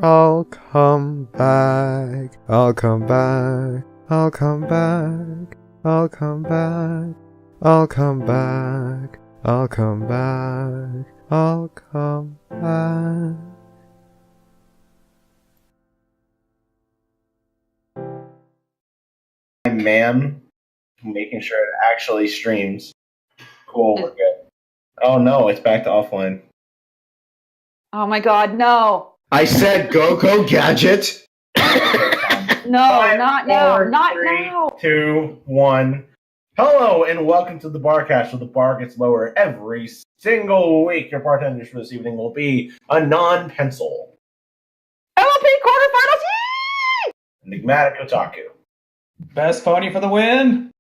I'll come back. I'll come back. I'll come back. I'll come back. I'll come back. I'll come back. I'll come back. Man, making sure it actually streams. Cool, we're good. Oh no, it's back to offline. Oh my god, no. I said go gadget. No, Five, not four, now. Not three, now. 2, 1. Hello and welcome to the Barcast, where the bar gets lower every single week. Your bartenders for this evening will be a non-pencil, LLP quarterfinals. Yee! enigmatic otaku, Best pony for the win!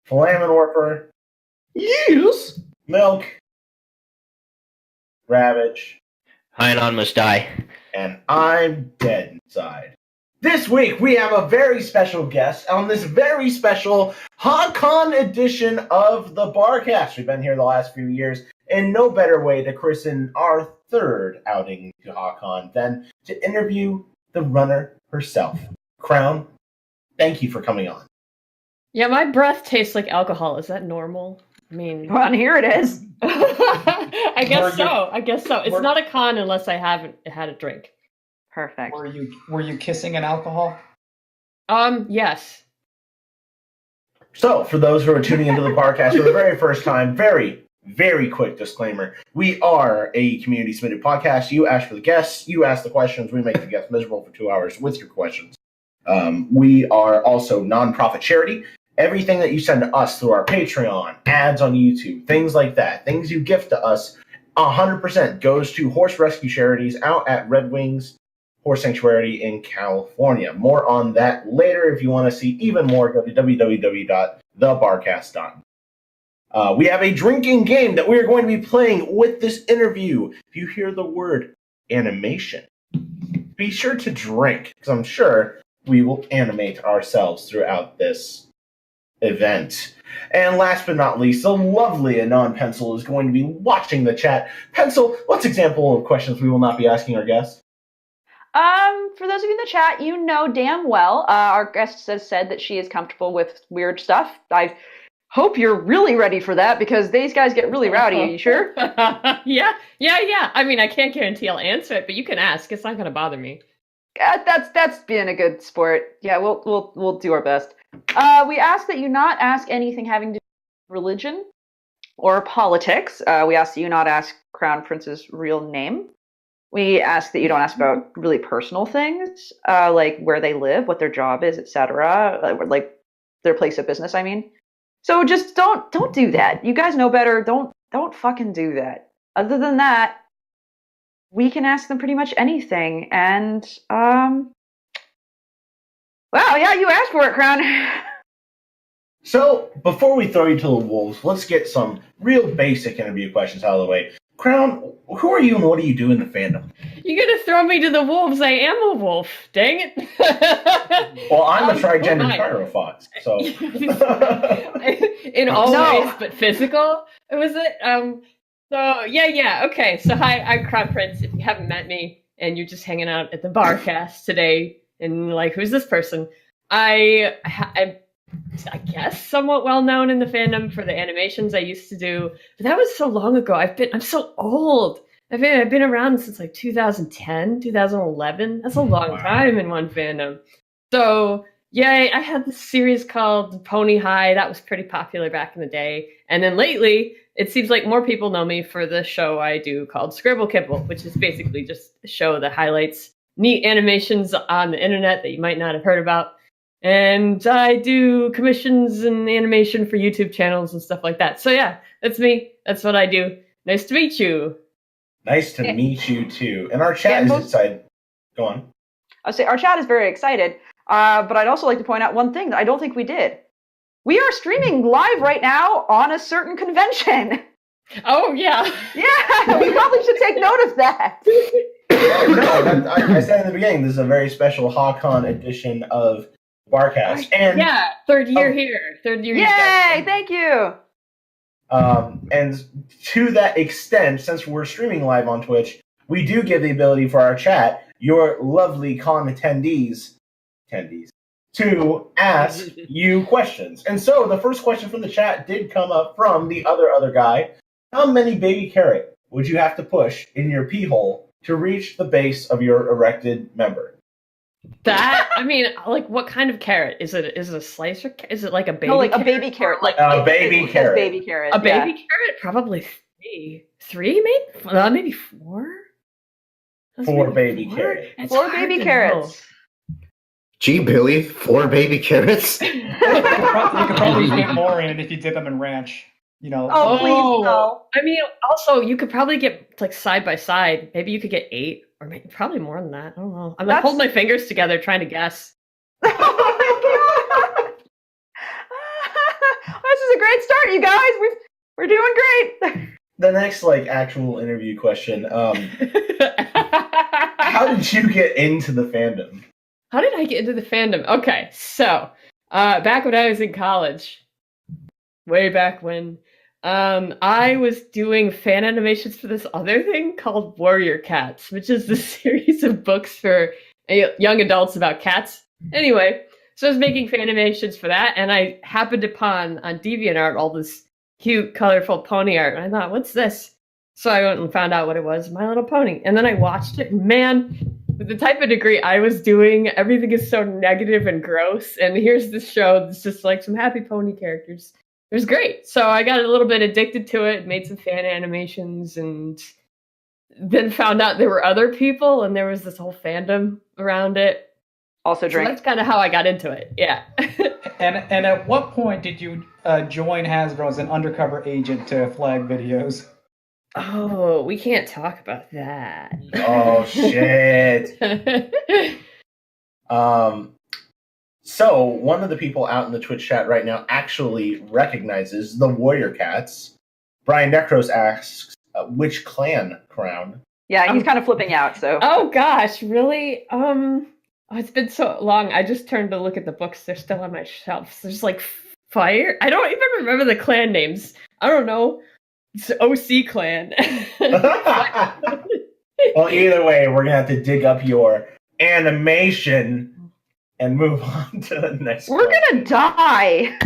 flamin' warper, yes, milk, ravage, Hahcon must die. and I'm dead inside. This week, we have a very special guest on this very special Hahcon edition of the Barcast. We've been here the last few years, and no better way to christen our third outing to Hahcon than to interview the runner herself. Crowne, thank you for coming on. Yeah, my breath tastes like alcohol. Is that normal? I mean, Well, here it is. I guess so. It's not a con unless I haven't had a drink. Perfect. Were you kissing an alcohol? Yes. So, for those who are tuning into the Barcast for the very first time, very, very quick disclaimer. We are a community-submitted podcast. You ask for the guests, you ask the questions, we make the guests miserable for 2 hours with your questions. We are also non-profit charity. Everything that you send to us through our Patreon, ads on YouTube, things like that, things you gift to us, 100% goes to horse rescue charities out at Red Wings Horse Sanctuary in California. More on that later. If you want to see even more, go to www.thebarcast.com. We have a drinking game that we are going to be playing with this interview. If you hear the word animation, be sure to drink, because I'm sure we will animate ourselves throughout this event. And last but not least, the lovely Anon Pencil is going to be watching the chat. Pencil, what's example of questions we will not be asking our guests? For those of you in the chat, you know damn well, our guest has said that she is comfortable with weird stuff. I hope you're really ready for that, because these guys get really rowdy. Are you sure? Yeah. I mean, I can't guarantee I'll answer it, but you can ask. It's not going to bother me. That's being a good sport. Yeah, we'll do our best. We ask that you not ask anything having to do with religion or politics. We ask that you not ask Crowne Prince's real name. We ask that you don't ask about really personal things, like where they live, what their job is, etc., like their place of business. I mean, so just don't do that. You guys know better. Don't fucking do that. Other than that, we can ask them pretty much anything. And wow, yeah, you asked for it, Crowne. So, before we throw you to the wolves, let's get some real basic interview questions out of the way. Crowne, who are you and what do you do in the fandom? You're going to throw me to the wolves. I am a wolf. Dang it. Well, I'm a trigendered Tyrofox, so... In all ways, but physical, was it? So, yeah. Okay, so hi, I'm Crowne Prince. If you haven't met me and you're just hanging out at the Barcast today and like, who's this person? I'm I guess somewhat well known in the fandom for the animations I used to do, but that was so long ago. I'm so old. I've been around since like 2010, 2011. That's a long time in one fandom. So yeah, I had this series called Pony High. That was pretty popular back in the day. And then lately, it seems like more people know me for the show I do called Scribble Kibble, which is basically just a show that highlights neat animations on the internet that you might not have heard about. And I do commissions and animation for YouTube channels and stuff like that. So yeah, that's me. That's what I do. Nice to meet you. Nice to meet you, too. And our chat is excited. Go on. I'll say our chat is very excited, but I'd also like to point out one thing that I don't think we did. We are streaming live right now on a certain convention. Oh, yeah. Yeah, we probably should take note of that. I said in the beginning, this is a very special Hahcon edition of Barcast. And yeah, third year here. Third year. Yay! Thank you. And to that extent, since we're streaming live on Twitch, we do give the ability for our chat your lovely con attendees to ask you questions. And so the first question from the chat did come up from the other guy. How many baby carrot would you have to push in your pee hole to reach the base of your erected member? That, I mean, like, what kind of carrot? Is it a slicer? Is it like a baby No, like carrot? a baby carrot. Like a baby carrot. Baby carrot. A baby carrot? Probably three. Three, maybe? Maybe four? That's 4 maybe baby four? carrots. It's 4 hard baby to carrots. Gee, Billy, 4 baby carrots? You could probably fit more in if you dip them in ranch. You know. Oh, please no. I mean, also, you could probably get, like, side by side. Maybe you could get 8, or maybe, probably more than that. I don't know. I'm, like, holding my fingers together trying to guess. Oh my god! This is a great start, you guys. We're doing great. The next, like, actual interview question. How did you get into the fandom? How did I get into the fandom? Okay, so back when I was in college, way back when, I was doing fan animations for this other thing called Warrior Cats, which is the series of books for young adults about cats. Anyway, so I was making fan animations for that, and I happened upon on DeviantArt all this cute, colorful pony art, and I thought, what's this? So I went and found out what it was, My Little Pony, and then I watched it. Man, with the type of degree I was doing, everything is so negative and gross, and here's this show that's just like some happy pony characters. It was great. So I got a little bit addicted to it, made some fan animations, and then found out there were other people, and there was this whole fandom around it. Also drink. So that's kind of how I got into it, yeah. And at what point did you join Hasbro as an undercover agent to flag videos? Oh, we can't talk about that. Oh, shit. So, one of the people out in the Twitch chat right now actually recognizes the Warrior Cats. Brian Necros asks, which clan, Crowne? Yeah, he's kind of flipping out, so. Oh gosh, really? Oh, it's been so long. I just turned to look at the books. They're still on my shelves. There's like Fire. I don't even remember the clan names. I don't know. It's OC clan. Well, either way, we're going to have to dig up your animation and move on to the next We're question. gonna die.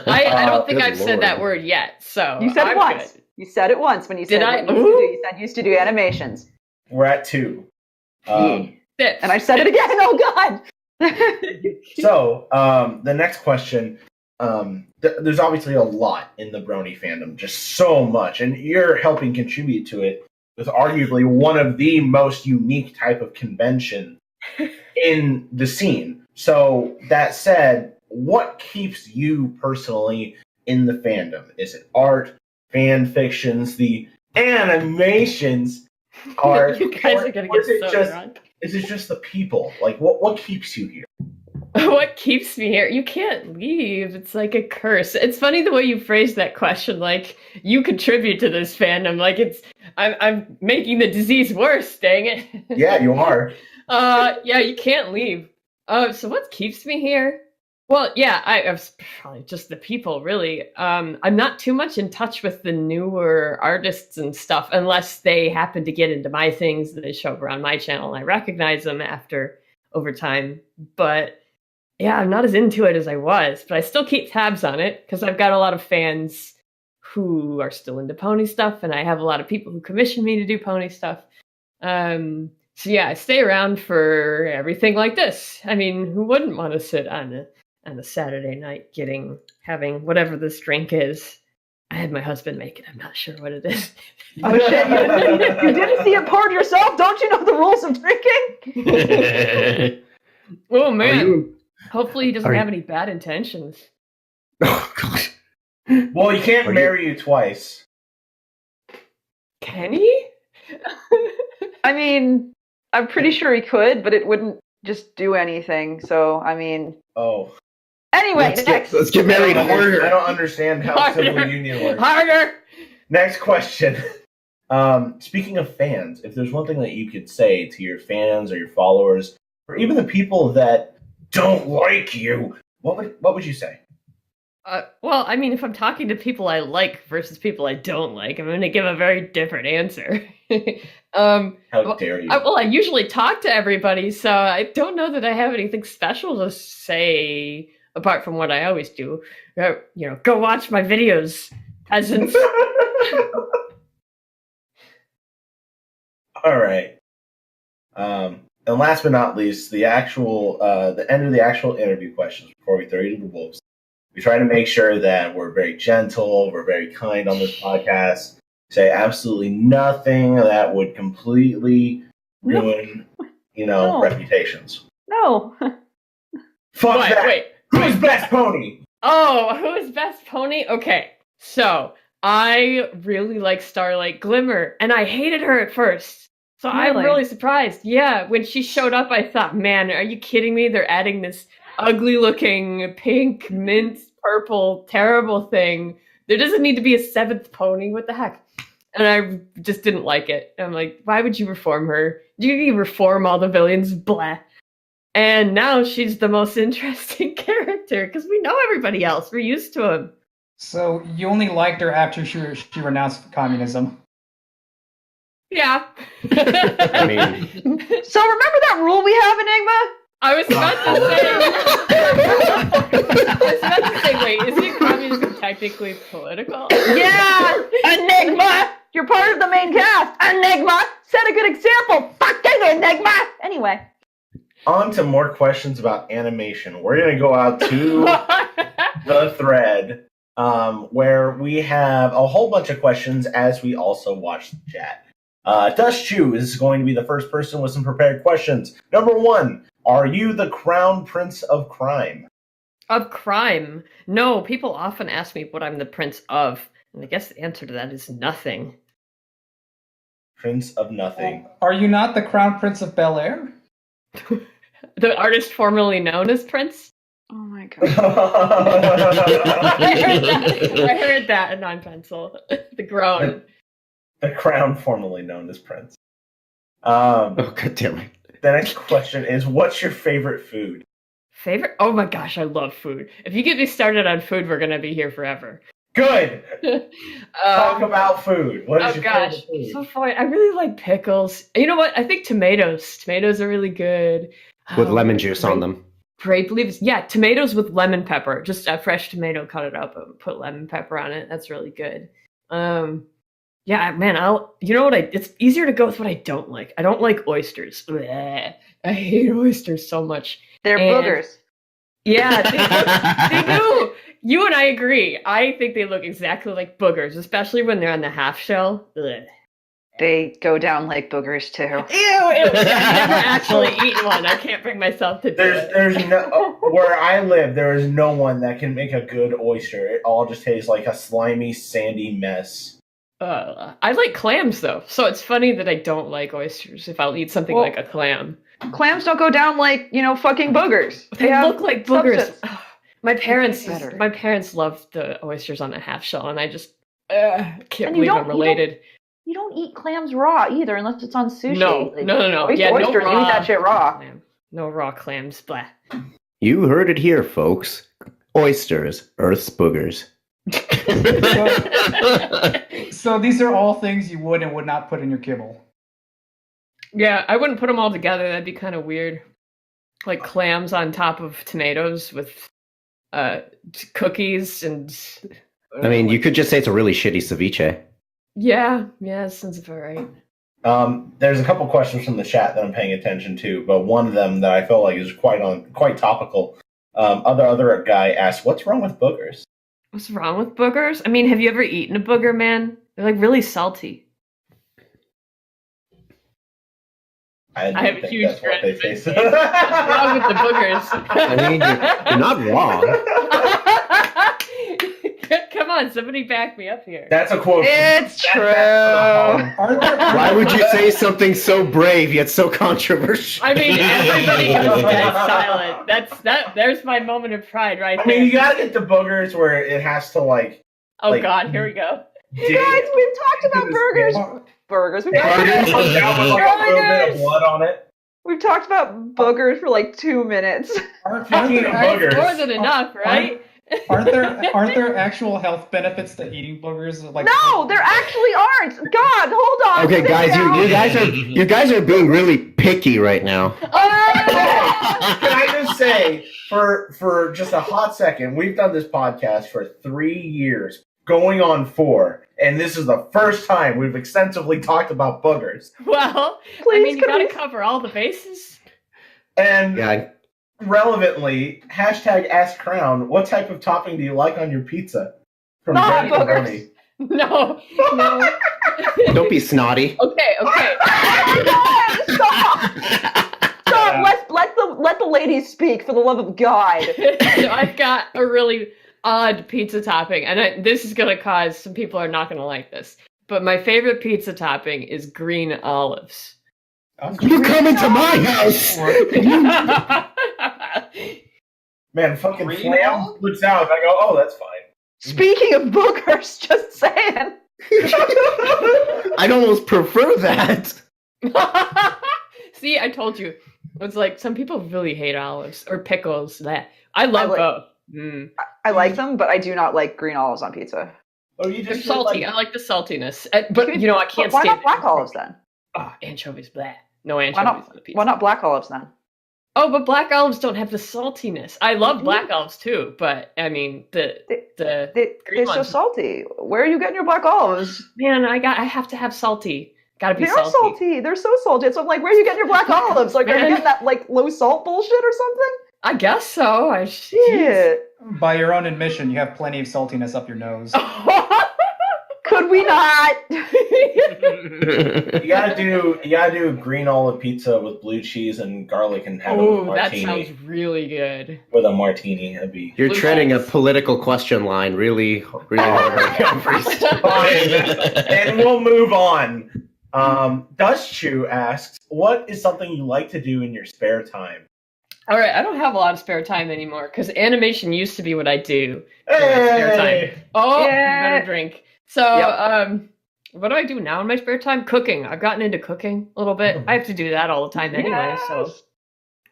I don't think good I've said lord. that word yet. So You said it I'm once. good. You said it once when you said Did I? what you used to do. You said you used to do animations. We're at 2. And I said it again. Oh God. So, the next question, there's obviously a lot in the Brony fandom, just so much, and you're helping contribute to it with arguably one of the most unique type of convention in the scene. So, that said, what keeps you personally in the fandom? Is it art, fan fictions, the animations, art, You guys are gonna or get so drunk. is it just the people? Like, what keeps you here? What keeps me here? You can't leave. It's like a curse. It's funny the way you phrased that question. Like, you contribute to this fandom. Like, I'm making the disease worse. Dang it. Yeah, you are. Yeah, you can't leave. So what keeps me here? Well, yeah, I was probably just the people, really. I'm not too much in touch with the newer artists and stuff unless they happen to get into my things and they show up around my channel and I recognize them over time. But yeah, I'm not as into it as I was, but I still keep tabs on it because I've got a lot of fans who are still into pony stuff, and I have a lot of people who commission me to do pony stuff. So yeah, I stay around for everything like this. I mean, who wouldn't want to sit on a Saturday night having whatever this drink is? I had my husband make it. I'm not sure what it is. Oh shit! You didn't see it poured yourself. Don't you know the rules of drinking? Oh man! you- Hopefully he doesn't Are you- have any bad intentions. Oh, God. Well, he can't Are you- marry you twice. Can he? I mean, I'm pretty sure he could, but it wouldn't just do anything. So, I mean, Oh. anyway, next. Let's get married I harder. don't understand how Harder. civil union works. Harder! Next question. Speaking of fans, if there's one thing that you could say to your fans or your followers, or even the people that don't like you, what would you say? Well, I mean, if I'm talking to people I like versus people I don't like, I'm going to give a very different answer. How dare you? I usually talk to everybody, so I don't know that I have anything special to say apart from what I always do. Go watch my videos, peasants. All right. And last but not least, the end of the actual interview questions before we throw you to the wolves. We try to make sure that we're very gentle, we're very kind on this podcast. Say absolutely nothing that would completely ruin, No. reputations. No. Fuck Wait, that. wait. Who's best pony? Oh, who's best pony? Okay, so I really like Starlight Glimmer, and I hated her at first. So I'm Really? really surprised. Yeah, when she showed up, I thought, man, are you kidding me? They're adding this ugly-looking pink, mint, purple, terrible thing. There doesn't need to be a seventh pony. What the heck? And I just didn't like it. I'm like, why would you reform her? You need to reform all the villains. Blah. And now she's the most interesting character because we know everybody else. We're used to him. So you only liked her after she renounced communism. Yeah. I mean, So remember that rule we have, Enigma? I was about to say, wait, isn't communism technically political? Yeah, Enigma! You're part of the main cast. Enigma! Set a good example. Fucking Enigma! Anyway. On to more questions about animation. We're going to go out to the thread where we have a whole bunch of questions as we also watch the chat. Dust Chew is going to be the first person with some prepared questions. Number 1, are you the Crowne Prince of Crime? Of crime? No, people often ask me what I'm the prince of, and I guess the answer to that is nothing. Prince of nothing. Are you not the Crown Prince of Bel-Air? The artist formerly known as Prince? Oh my god. I heard that in non-pencil. The groan. The crown formerly known as Prince. oh god damn it. The next question is, what's your favorite food? Favorite? Oh my gosh, I love food. If you get me started on food, we're gonna be here forever. Good! Talk about food. What is Oh your gosh, favorite food? so funny. I really like pickles. You know what? I think tomatoes. Tomatoes are really good. With lemon juice on them. Grape leaves. Yeah, tomatoes with lemon pepper. Just a fresh tomato, cut it up, and put lemon pepper on it. That's really good. Yeah, man, it's easier to go with what I don't like. I don't like oysters. Blech. I hate oysters so much. They're boogers. Yeah, they do. You and I agree. I think they look exactly like boogers, especially when they're on the half shell. Blech. They go down like boogers too. Ew, I've never actually eaten one. I can't bring myself to do it. There's no where I live. There is no one that can make a good oyster. It all just tastes like a slimy, sandy mess. I like clams though, so it's funny that I don't like oysters if I'll eat something like a clam. Clams don't go down like, fucking boogers. They have look like boogers. substance. My parents Better. loved the oysters on the half shell, and I just can't And you believe I'm related. You don't eat clams raw either, unless it's on sushi. No. Yeah, oysters, no you raw eat that shit raw. clam. No raw clams. Blah. You heard it here, folks. Oysters, Earth's boogers. So these are all things you would and would not put in your kibble. Yeah, I wouldn't put them all together. That'd be kind of weird. Like clams on top of tomatoes with cookies and. I mean, you could just say it's a really shitty ceviche. Yeah, that sounds about right. There's a couple questions from the chat that I'm paying attention to, but one of them that I feel like is quite topical. Other guy asked, "What's wrong with boogers?" What's wrong with boogers? I mean, have you ever eaten a booger, man? They're like really salty. I have a think huge that's what they friend. taste. What's wrong with the boogers? I mean, you're not wrong. Come on, somebody back me up here. That's a quote. It's true. Why would you say something so brave yet so controversial? I mean, everybody has been silent. There's my moment of pride right there. I mean, you gotta get the boogers where it has to Oh God, here we go. You guys, we've talked about burgers. Burgers. We've talked It about, comes down with a little bit of blood on it. we've talked about boogers for like 2 minutes. Aren't Speaking there- of boogers. More than enough, right? Aren't there actual health benefits to eating boogers? Like No, there actually aren't. God, hold on. Okay, sit guys, down. you guys are being really picky right now. Can I just say, for just a hot second, we've done this podcast for 3 years, going on 4, and this is the first time we've extensively talked about boogers. Well, Please, you could gotta we- cover all the bases. And Yeah, relevantly, hashtag Ask Crowne, what type of topping do you like on your pizza? From Not Jenny and boogers. Bernie. No. don't be snotty. Okay. Stop! Let the ladies speak, for the love of God. So I've got a really odd pizza topping, and this is gonna cause some people are not gonna like this. But my favorite pizza topping is green olives. You come into my house. Man, fucking Green Flam olive? puts out. I go, oh, that's fine. Speaking of boogers, just saying. I'd almost prefer that. See, I told you. It's like some people really hate olives or pickles. That I love like- both. Mm. I like them, but I do not like green olives on pizza. Oh, you They're just salty. I like the saltiness. But you know, I can't Why stand not black olives then? Oh, anchovies, blah. No Why anchovies not? on the pizza. Why not black olives then? Oh, but black olives don't have the saltiness. I love black olives too, but I mean the They're green so ones. salty. Where are you getting your black olives? Man, I have to have salty. Gotta be They are salty. They're so salty. So I'm like, where are you getting your black olives? Like, are you Man. getting that like low salt bullshit or something? I guess so. Shit. By your own admission, you have plenty of saltiness up your nose. Could we not? You gotta do green olive pizza with blue cheese and garlic and have it with a Oh, that martini. sounds really good. With a martini, that'd be You're Blue treading a cheese. political question line really hard right now, Priest. fine. And we'll move on. Dust Chew asks, what is something you like to do in your spare time? All right, I don't have a lot of spare time anymore because animation used to be what I do in my spare Hey! time. Oh, Yeah. better drink. So, what do I do now in my spare time? Cooking. I've gotten into cooking a little bit. I have to do that all the time anyway. So, Yes.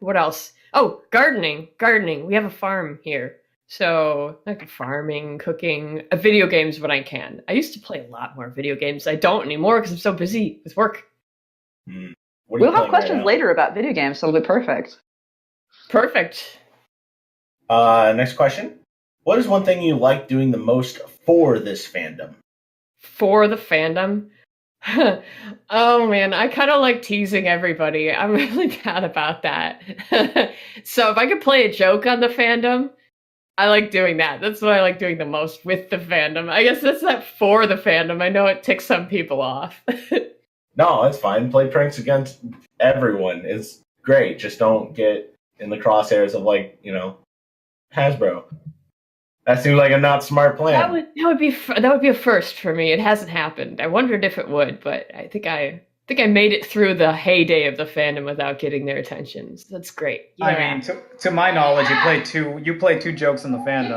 what else? Oh, gardening. Gardening. We have a farm here. So, like farming, cooking, video games when I can. I used to play a lot more video games. I don't anymore because I'm so busy with work. What are you We'll have playing right questions now? later about video games, so it'll be perfect. Perfect. Next question. What is one thing you like doing the most for this fandom? For the fandom. Oh man, I kind of like teasing everybody. I'm really bad about that. So if I could play a joke on the fandom, I like doing that. That's what I like doing the most with the fandom. I guess that's not for the fandom. I know it ticks some people off. No, it's fine. Play pranks against everyone. It's great. Just don't get in the crosshairs of Hasbro. That seems like a not smart plan. That would be a first for me. It hasn't happened. I wondered if it would, but I think I made it through the heyday of the fandom without getting their attention. So that's great. Yeah. I mean, to my knowledge, you played two jokes in the fandom.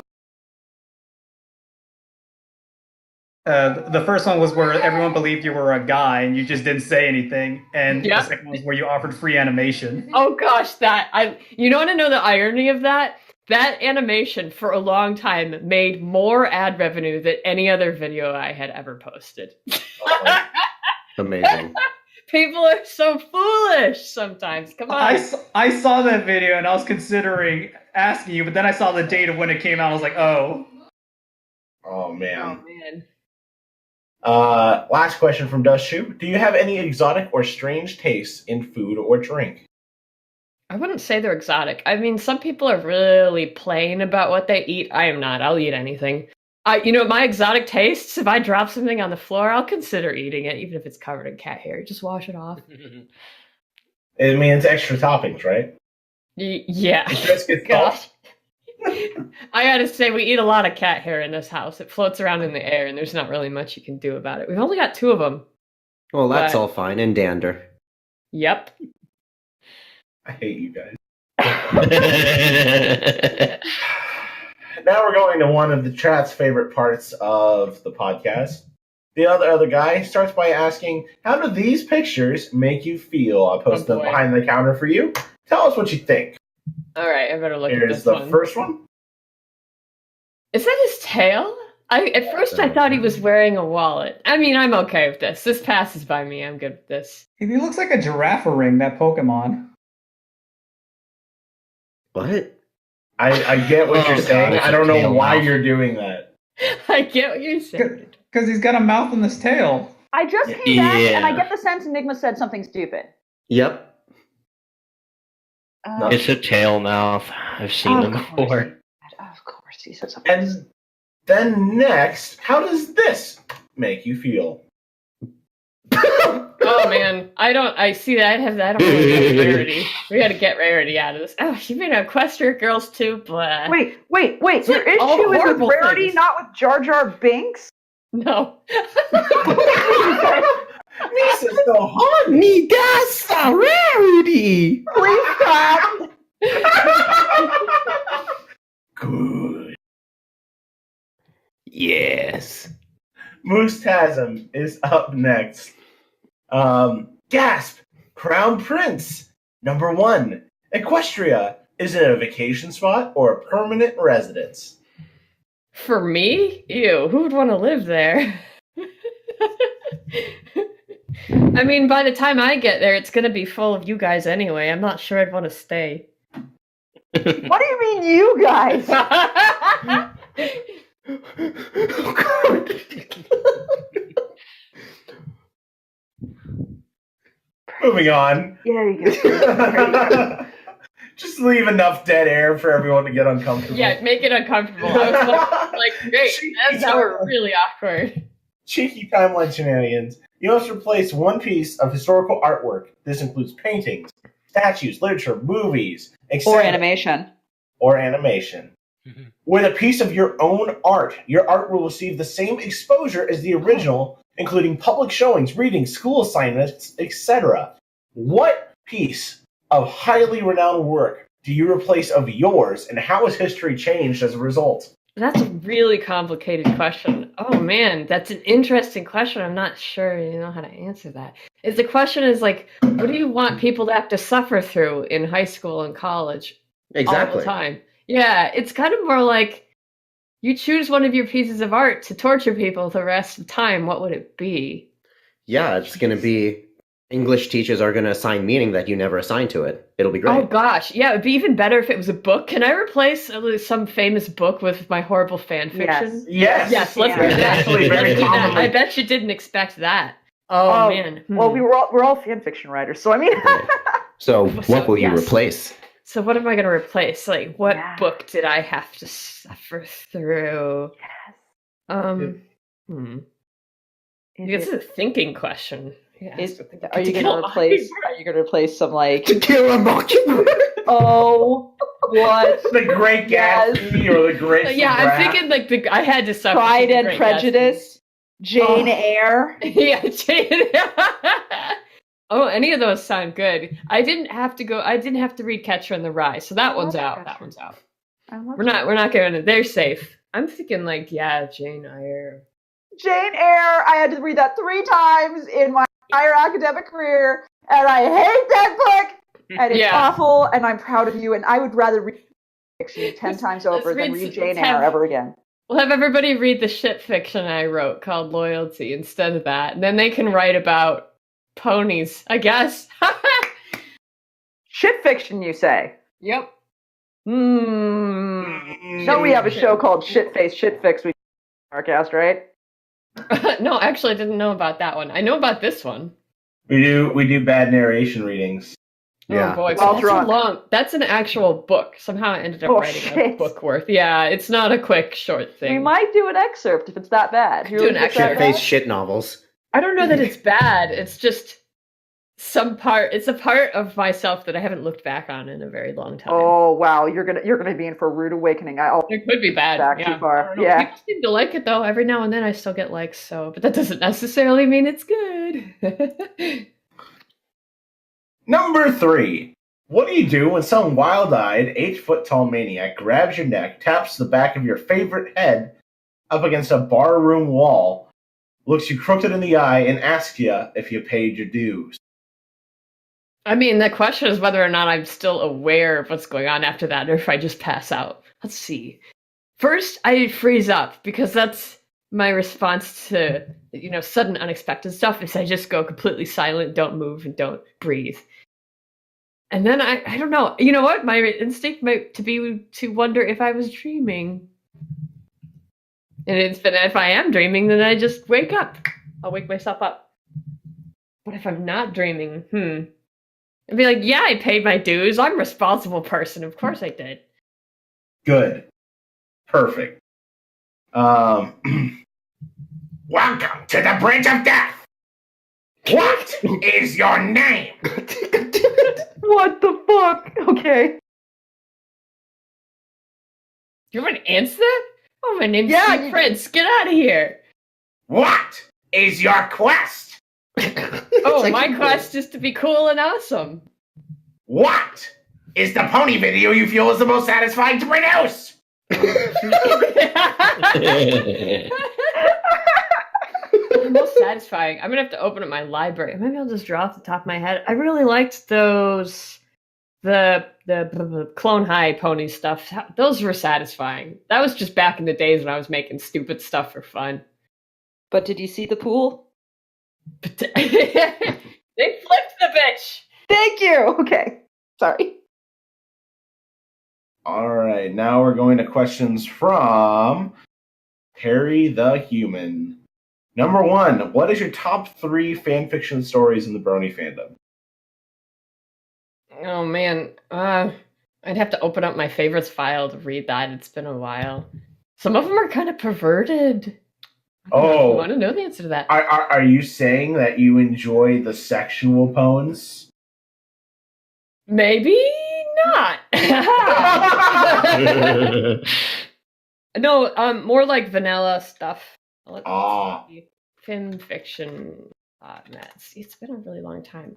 The first one was where everyone believed you were a guy and you just didn't say anything, and Yeah. the second one was where you offered free animation. Oh gosh, you want to know the irony of that? That animation for a long time made more ad revenue than any other video I had ever posted. Amazing. People are so foolish sometimes. Come on. I saw that video and I was considering asking you, but then I saw the date of when it came out. I was like, oh. Oh man. Oh man. Last question from Dust Shoe. Do you have any exotic or strange tastes in food or drink? I wouldn't say they're exotic. I mean, some people are really plain about what they eat. I am not. I'll eat anything. My exotic tastes, if I drop something on the floor, I'll consider eating it, even if it's covered in cat hair. Just wash it off. I mean, it's extra toppings, right? Yeah. It just gets Gosh. I gotta say, we eat a lot of cat hair in this house. It floats around in the air, and there's not really much you can do about it. We've only got 2 of them. Well, that's But- all fine. And dander. Yep. I hate you guys. Now we're going to one of the chat's favorite parts of the podcast. The other guy starts by asking, how do these pictures make you feel? I'll post them boy. behind the counter for you. Tell us what you think. All right, I better look at Here's this the one. first one. Is that his tail? At first I thought he was wearing a wallet. I mean, I'm okay with this. This passes by me. I'm good with this. He looks like a giraffe ring, that Pokemon. What? I get what you're God, saying. it's I a don't know tail why mouth. you're doing that. I get what you're saying. Because he's got a mouth in his tail. I just came back, and I Yeah. get the sense Enigma said something stupid. Yep. It's a tail mouth. I've seen them before. Of course, he said something. And then next, how does this make you feel? Oh man, I see that. I don't really get Rarity. We gotta get Rarity out of this. Oh, you mean Equestria girls too? Blah. Wait. Your all issue is with horrible Rarity, things. not with Jar Jar Binks? No. Misa's so hard. Me that's a rarity. Please stop. Good. Yes. Moostasm is up next. Gasp! Crowne Prince. Number 1. Equestria. Is it a vacation spot or a permanent residence? For me? Ew, who would want to live there? I mean, by the time I get there, it's gonna be full of you guys anyway. I'm not sure I'd want to stay. What do you mean, you guys? Oh, God. Moving on. Yeah, you go. Just leave enough dead air for everyone to get uncomfortable. Yeah, make it uncomfortable. I was like great. That's how we're really awkward. Cheeky timeline shenanigans. You must replace one piece of historical artwork. This includes paintings, statues, literature, movies, etc. Or animation. Or animation. With a piece of your own art, your art will receive the same exposure as the original, including public showings, readings, school assignments, etc. What piece of highly renowned work do you replace of yours, and how has history changed as a result? That's a really complicated question. Oh man, that's an interesting question. I'm not sure you know how to answer that. Is the question is like, what do you want people to have to suffer through in high school and college all Exactly. the time? Yeah, it's kind of more like you choose one of your pieces of art to torture people the rest of the time. What would it be? Yeah, it's going to be English teachers are going to assign meaning that you never assigned to it. It'll be great. Oh gosh, yeah, it'd be even better if it was a book. Can I replace some famous book with my horrible fan fiction? Yes. Yes, let's do Yeah. that. Actually, very Let's do that. commonly. I bet you didn't expect that. Oh man. Well, we're all fan fiction writers, so I mean. So, what will you yes. replace? So what am I going to replace? Like, what Yeah. book did I have to suffer through? Yes. It's a thinking question. Are you going to replace some like? To kill a mockingbird. Oh, what? The Great Yes. Gatsby or the Great Yeah, Scrap? I'm thinking like I had to suffer. Pride through and Great Prejudice, Jane Oh. Eyre. Gatsby. Yeah, Jane. Oh, any of those sound good. I didn't have to read Catcher in the Rye, so that one's love out. Catcher. That one's out. I love We're not going to. They're safe. I'm thinking like Jane Eyre. Jane Eyre. I had to read that 3 times in my entire academic career, and I hate that book. And it's Yeah. awful. And I'm proud of you. And I would rather read fiction 10 times over Let's than read- read Jane let's have- Eyre ever again. We'll have everybody read the shit fiction I wrote called Loyalty instead of that, and then they can write about ponies, I guess. Shit fiction, you say? Yep. No, we have a show called Shit Face, Shit Fix. We Barcast, right? No, actually, I didn't know about that one. I know about this one. We do bad narration readings. Yeah. Oh boy, Well that's drunk. long. That's an actual book. Somehow I ended up Oh, writing a shit. book worth. Yeah, it's not a quick short thing. We might do an excerpt if it's that bad. Do an excerpt. Shit-faced shit novels. I don't know that it's bad. It's just it's a part of myself that I haven't looked back on in a very long time. Oh wow, you're gonna be in for a rude awakening. It could be bad. Back yeah. too far. I don't know. Yeah. People seem to like it though. Every now and then I still get likes, so but that doesn't necessarily mean it's good. Number 3. What do you do when some wild-eyed, 8-foot-tall maniac grabs your neck, taps the back of your favorite head up against a barroom wall, looks you crooked in the eye, and asks you if you paid your dues? I mean, the question is whether or not I'm still aware of what's going on after that, or if I just pass out. Let's see. First, I freeze up because that's my response to, sudden unexpected stuff is I just go completely silent, don't move, and don't breathe. And then I don't know. You know what? My instinct might be to wonder if I was dreaming. And if I am dreaming, then I just wake up. I'll wake myself up. But if I'm not dreaming, I'd be like, yeah, I paid my dues. I'm a responsible person. Of course I did. Good. Perfect. Welcome to the Bridge of Death. What is your name? What the fuck? Okay. You want to answer that? Oh, my name's Crowne Prince. Get out of here. What is your quest? Oh, my quest is to be cool and awesome. What is the pony video you feel is the most satisfying to produce? The most satisfying. I'm gonna have to open up my library. Maybe I'll just draw off the top of my head. I really liked those, the Clone High pony stuff. Those were satisfying. That was just back in the days when I was making stupid stuff for fun. But did you see the pool? But they flipped the bitch. Thank you. Okay. Sorry. All right, now we're going to questions from Harry the Human. Number 1, what is your top 3 fanfiction stories in the Brony fandom? Oh man, I'd have to open up my favorites file to read that. It's been a while. Some of them are kind of perverted. I want to know the answer to that. Are you saying that you enjoy the sexual poems? Maybe not. No, more like vanilla stuff. Fin fiction. It's been a really long time.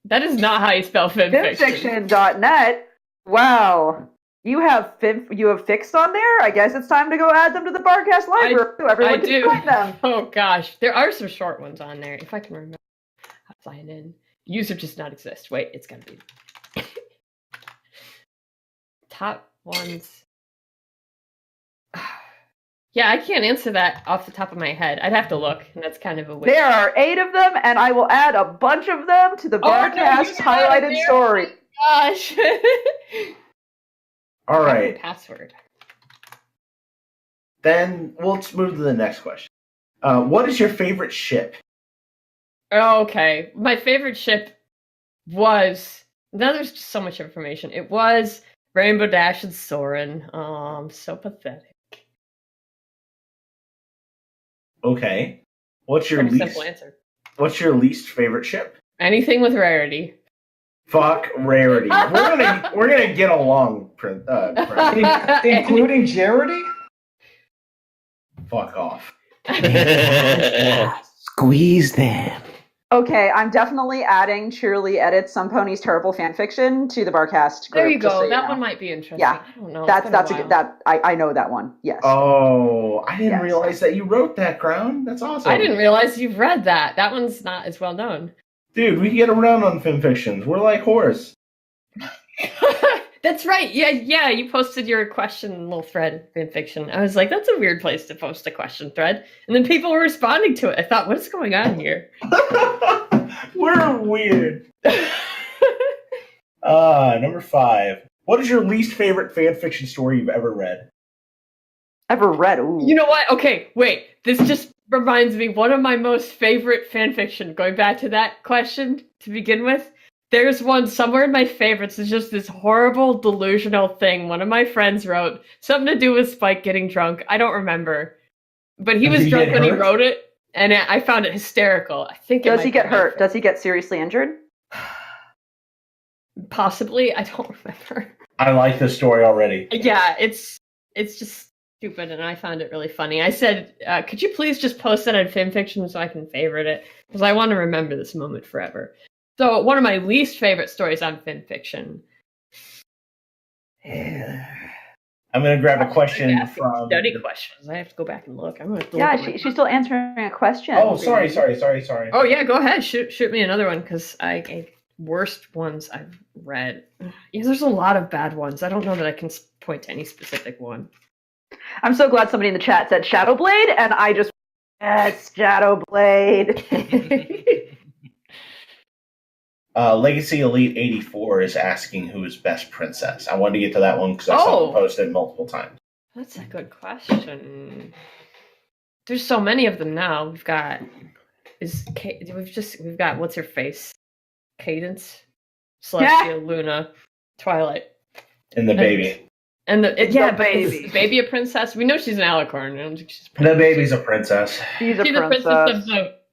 That is not how you spell fin fiction. Finfiction.net. Wow. You have fixed on there? I guess it's time to go add them to the Barcast library. Everyone can find them. Oh gosh. There are some short ones on there, if I can remember how to sign in. User does not exist. Wait, it's gotta be. Top ones. Yeah, I can't answer that off the top of my head. I'd have to look, and that's kind of a waste. There are 8 of them, and I will add a bunch of them to the Barcast highlighted story. Oh gosh. All right. Password. Then let's move to the next question. What is your favorite ship? Okay. My favorite ship was... Now there's just so much information. It was Rainbow Dash and Soren. Oh, I'm so pathetic. Okay. What's your simple answer. What's your least favorite ship? Anything with Rarity. Fuck Rarity. We're gonna get along, Prince. Including Jarity? Fuck off. Squeeze them. Okay, I'm definitely adding Cheerly edits Some Ponies Terrible Fanfiction to the Barcast group. There you go. So that one might be interesting. Yeah, I don't know. I know that one. Yes. Oh, I didn't realize that you wrote that, Crowne. That's awesome. I didn't realize you've read that. That one's not as well known. Dude, we get around on fanfictions. We're like whores. That's right. Yeah. You posted your question little thread fanfiction. I was like, that's a weird place to post a question thread. And then people were responding to it. I thought, what's going on here? We're weird. Number 5. What is your least favorite fanfiction story you've ever read? Ever read? Ooh. You know what? Okay, wait. This just reminds me, one of my most favorite fanfiction, going back to that question to begin with, there's one somewhere in my favorites. It's just this horrible, delusional thing one of my friends wrote. Something to do with Spike getting drunk. I don't remember. But he was drunk when he wrote it, and I found it hysterical. I think. Does he get hurt? Does he get seriously injured? Possibly. I don't remember. I like this story already. Yeah, it's just stupid, and I found it really funny. I said, could you please just post it on fanfiction so I can favorite it? Because I want to remember this moment forever. So, one of my least favorite stories on fanfiction. I'm going to grab a question from... Study questions. I have to go back and look. She's still answering a question. Oh, sorry. Oh, yeah, go ahead. Shoot me another one, because worst ones I've read. Yeah, there's a lot of bad ones. I don't know that I can point to any specific one. I'm so glad somebody in the chat said Shadowblade, and I just yes, Shadowblade. Legacy Elite 84 is asking who is best princess. I wanted to get to that one because I saw it posted multiple times. That's a good question. There's so many of them now. We've got what's her face? Cadence, Celestia, Luna, Twilight, And the baby. And the baby. Is the baby a princess? We know she's an alicorn. I don't think she's a The princess. baby's a princess. She's a She's the princess of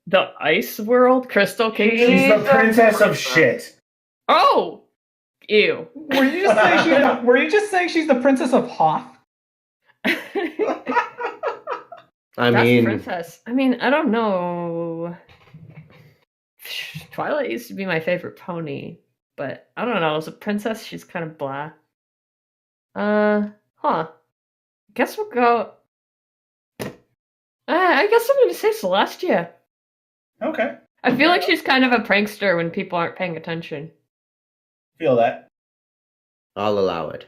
the ice world, Crystal King. She's the princess of shit. Oh, ew. Were you just saying she's the princess of Hoth? I That's mean, princess. I mean, I don't know. Twilight used to be my favorite pony, but I don't know. As a princess, she's kind of blah. Guess we'll go. I guess I'm going to say Celestia. Okay. I feel like she's kind of a prankster when people aren't paying attention. Feel that. I'll allow it.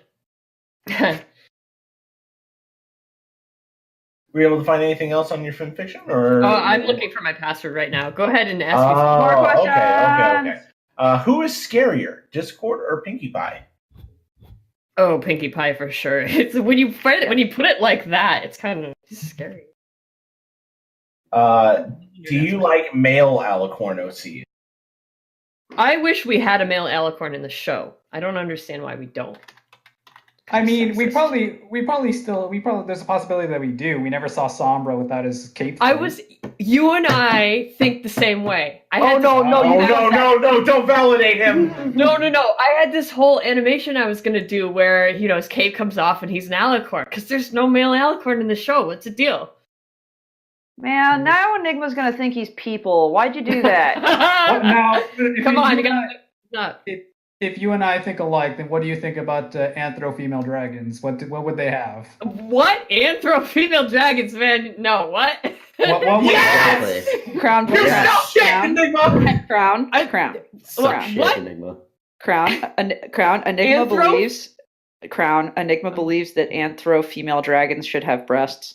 Were you able to find anything else on your fan fiction? Or I'm looking for my password right now. Go ahead and ask me some more Oh, questions. okay. Who is scarier, Discord or Pinkie Pie? Oh, Pinkie Pie for sure. It's when you put it like that, it's kind of scary. Do you like male alicorn OC? I wish we had a male alicorn in the show. I don't understand why we don't. I mean, we probably there's a possibility that we do. We never saw Sombra without his cape. You and I think the same way. No, don't validate him. No. I had this whole animation I was gonna do where, his cape comes off and he's an alicorn, because there's no male alicorn in the show. What's the deal? Man, now Enigma's gonna think he's people. Why'd you do that? Come on, you gotta. If you and I think alike, then what do you think about anthro female dragons? What would they have? What anthro female dragons, man? No, what? What Yes! Crowne Prince. Crowne. Enigma believes that anthro female dragons should have breasts.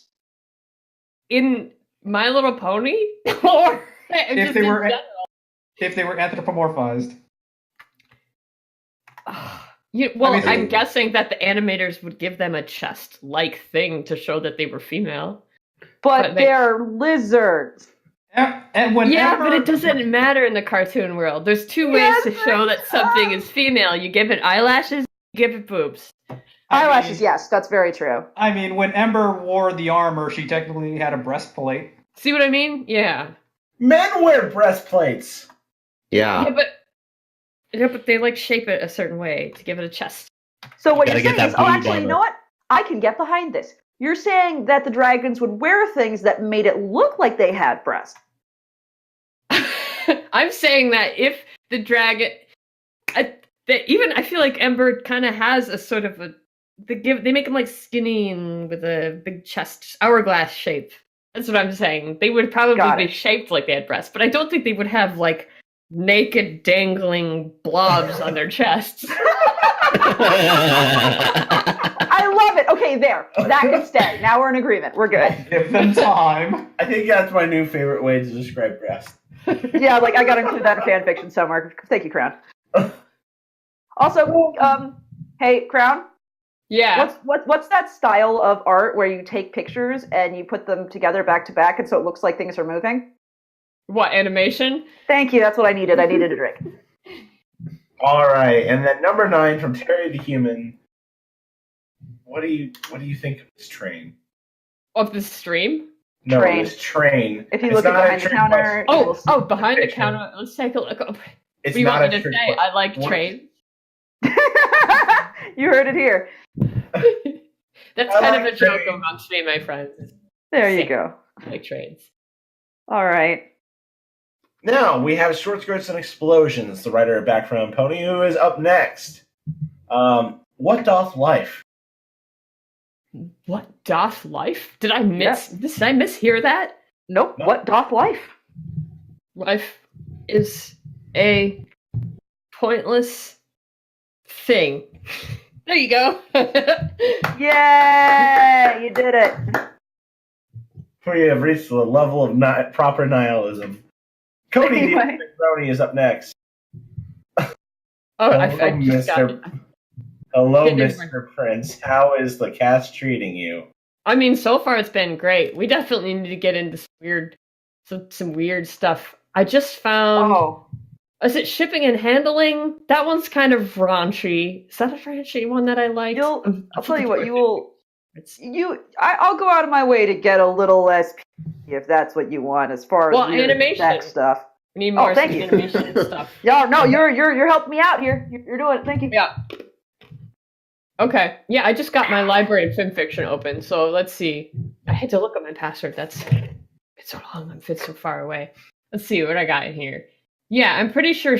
In My Little Pony? Or if they were anthropomorphized. I'm guessing that the animators would give them a chest-like thing to show that they were female. But they're lizards. But it doesn't matter in the cartoon world. There's two ways to show that something is female. You give it eyelashes, you give it boobs. Eyelashes, yes, that's very true. I mean, when Ember wore the armor, she technically had a breastplate. See what I mean? Yeah. Men wear breastplates. Yeah. But they shape it a certain way to give it a chest. So what you're saying is, actually, you know what? I can get behind this. You're saying that the dragons would wear things that made it look like they had breasts. I'm saying that if the dragon, I feel like Ember kind of has a sort of they make him skinny and with a big chest, hourglass shape. That's what I'm saying. They would probably be shaped like they had breasts, but I don't think they would have naked dangling blobs on their chests. I love it. Okay, there. That can stay. Now we're in agreement. We're good. Give them time. I think that's my new favorite way to describe breast. Yeah, I gotta include that in fanfiction somewhere. Thank you, Crowne. Also, hey, Crowne? Yeah. What's that style of art where you take pictures and you put them together back to back and so it looks like things are moving? What, animation? Thank you, that's what I needed. I needed a drink. All right, and then number 9 from Terry the Human. What do you think of this train? Of the stream? No, Train. this train. If you look at behind the counter... Behind the counter. Let's take a look. What do you want me to say? I like trains. You heard it here. That's kind of a joke amongst me and my friends. There you go. I like trains. All right. Now, we have Short Skirts and Explosions, the writer of Background Pony, who is up next. What doth life? What doth life? Did I mishear that? Nope. No. What doth life? Life is a pointless thing. There you go. Yay! You did it. We have reached the level of proper nihilism. Cody Anyway. Crowne is up next. Oh, I just got it. Hello, Get in. Mr. Prince. How is the cast treating you? I mean, so far it's been great. We definitely need to get into some weird stuff. I just found. Oh, Is it shipping and handling? That one's kind of raunchy. Is that a raunchy one that I like? I'll tell you what. I'll go out of my way to get a little less if that's what you want, as far as weird animation sex stuff. We need more thank you. animation stuff. Yeah, no, you're helping me out here. You're doing it. Thank you. Yeah. Okay. Yeah, I just got my library of fan fiction open, so let's see. I had to look up my password. It's so long. It's so far away. Let's see what I got in here. Yeah, I'm pretty sure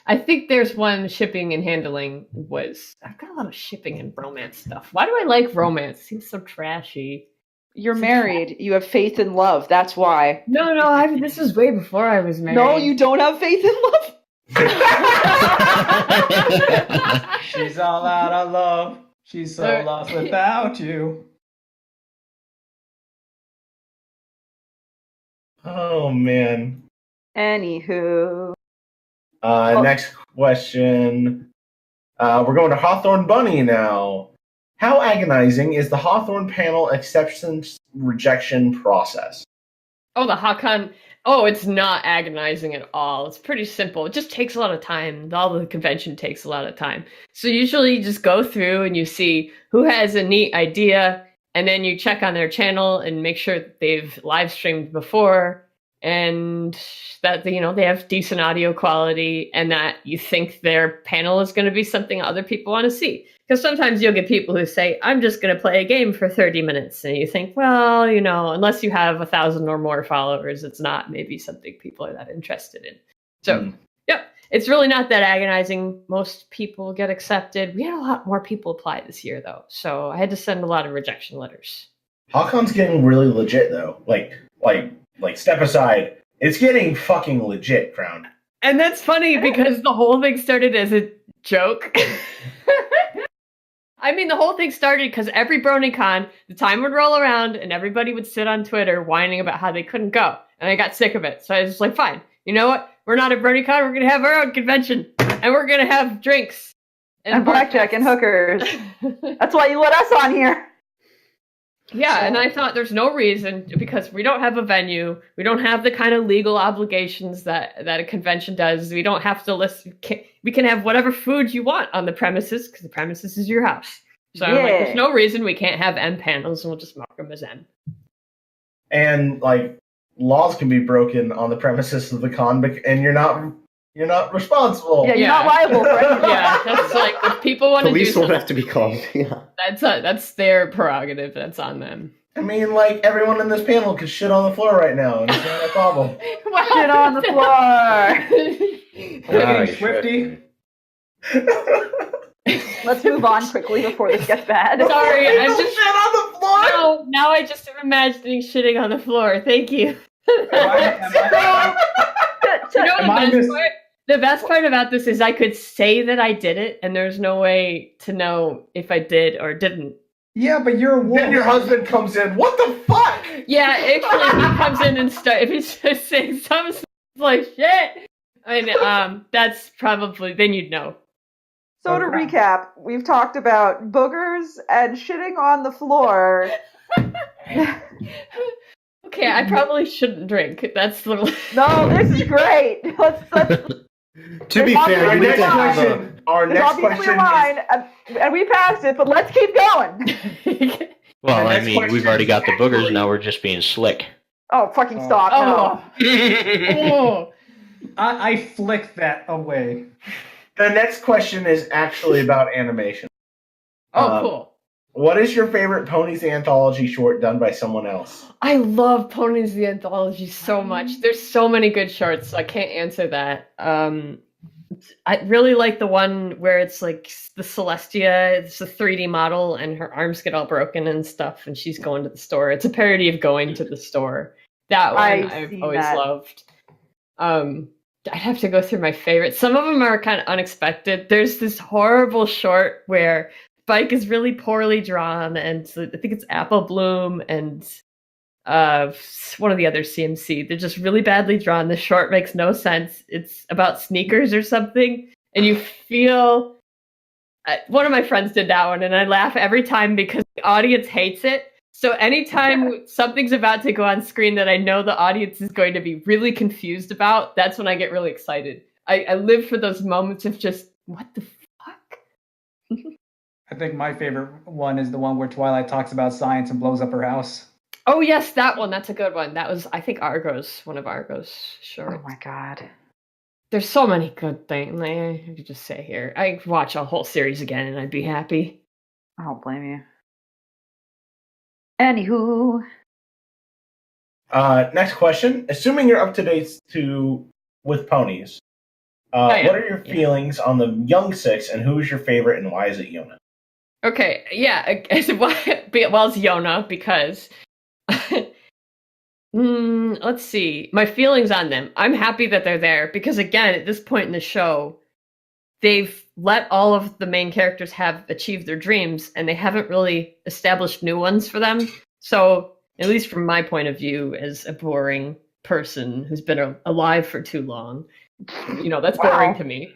I think there's one shipping and handling was. I've got a lot of shipping and romance stuff. Why do I like romance? It seems so trashy. You're married. You have faith in love. That's why. No. This was way before I was married. No, you don't have faith in love. She's all out of love. She's so lost without you. Oh, man. Anywho. Next question. We're going to Hawthorne Bunny now. How agonizing is the Hawthorne panel acceptance rejection process? Oh, the Hahcon. Oh, it's not agonizing at all. It's pretty simple. It just takes a lot of time. All the convention takes a lot of time. So usually you just go through and you see who has a neat idea, and then you check on their channel and make sure that they've live streamed before and that they have decent audio quality and that you think their panel is going to be something other people want to see. Because sometimes you'll get people who say, I'm just going to play a game for 30 minutes. And you think, well, unless you have 1,000 or more followers, it's not maybe something people are that interested in. So, Yep, it's really not that agonizing. Most people get accepted. We had a lot more people apply this year, though. So I had to send a lot of rejection letters. Hawcon's getting really legit, though. Like, step aside. It's getting fucking legit, Crowne. And that's funny because the whole thing started as a joke. I mean, the whole thing started because every BronyCon, the time would roll around and everybody would sit on Twitter whining about how they couldn't go. And I got sick of it. So I was just like, fine, you know what? We're not at BronyCon. We're going to have our own convention. And we're going to have drinks. And blackjack and hookers. That's why you let us on here. Yeah, and I thought there's no reason, because we don't have a venue, we don't have the kind of legal obligations that a convention does, we don't have to we can have whatever food you want on the premises, because the premises is your house. So I'm like, there's no reason we can't have M panels, and we'll just mark them as M. And, laws can be broken on the premises of the con, and you're not responsible. Yeah, you're not liable for anything. Yeah, that's if people want to do Police something. won't have to be called. Yeah. That's their prerogative. That's on them. I mean, everyone in this panel could shit on the floor right now, and it's not a problem. Shit on the floor. Hey, Swifty. Let's move on quickly before this gets bad. Sorry, I'm just shit on the floor. No, now I just am imagining shitting on the floor. Thank you. The best part about this is I could say that I did it, and there's no way to know if I did or didn't. Yeah, but you're a woman. Then your husband comes in. What the fuck? Yeah, actually, he comes in and if he's just saying something like shit, that's probably, then you'd know. So to recap, we've talked about boogers and shitting on the floor. Okay, I probably shouldn't drink. That's the... No, this is great. Let's To be fair, you need to have Our next question line, and we passed it, but let's keep going. Well, The I next mean, question we've already got the is boogers, now we're just being slick. Oh, fucking stop. No. Oh. I flicked that away. The next question is actually about animation. Cool. What is your favorite Ponies Anthology short done by someone else? I love Ponies the Anthology so much. There's so many good shorts, so I can't answer that. I really like the one where it's the Celestia, it's a 3D model, and her arms get all broken and stuff, and she's going to the store. It's a parody of Going to the Store. That one I've always loved. I'd have to go through my favorites. Some of them are kind of unexpected. There's this horrible short where Spike is really poorly drawn, and so I think it's Apple Bloom and one of the other CMC. They're just really badly drawn. The short makes no sense. It's about sneakers or something, and you feel. One of my friends did that one, and I laugh every time because the audience hates it. So anytime something's about to go on screen that I know the audience is going to be really confused about, that's when I get really excited. I live for those moments of just, what the fuck? I think my favorite one is the one where Twilight talks about science and blows up her house. Oh, yes, that one. That's a good one. That was, I think, one of Argo's shorts. Oh my god. There's so many good things. I could just say here. I'd watch a whole series again and I'd be happy. I don't blame you. Anywho. Next question. Assuming you're up to date with ponies, what are your feelings on the young six, and who's your favorite, and why is it Yona? Okay, yeah. Well, it's Yona because... let's see. My feelings on them. I'm happy that they're there because, again, at this point in the show, they've let all of the main characters have achieved their dreams, and they haven't really established new ones for them. So, at least from my point of view, as a boring person who's been alive for too long, that's boring to me.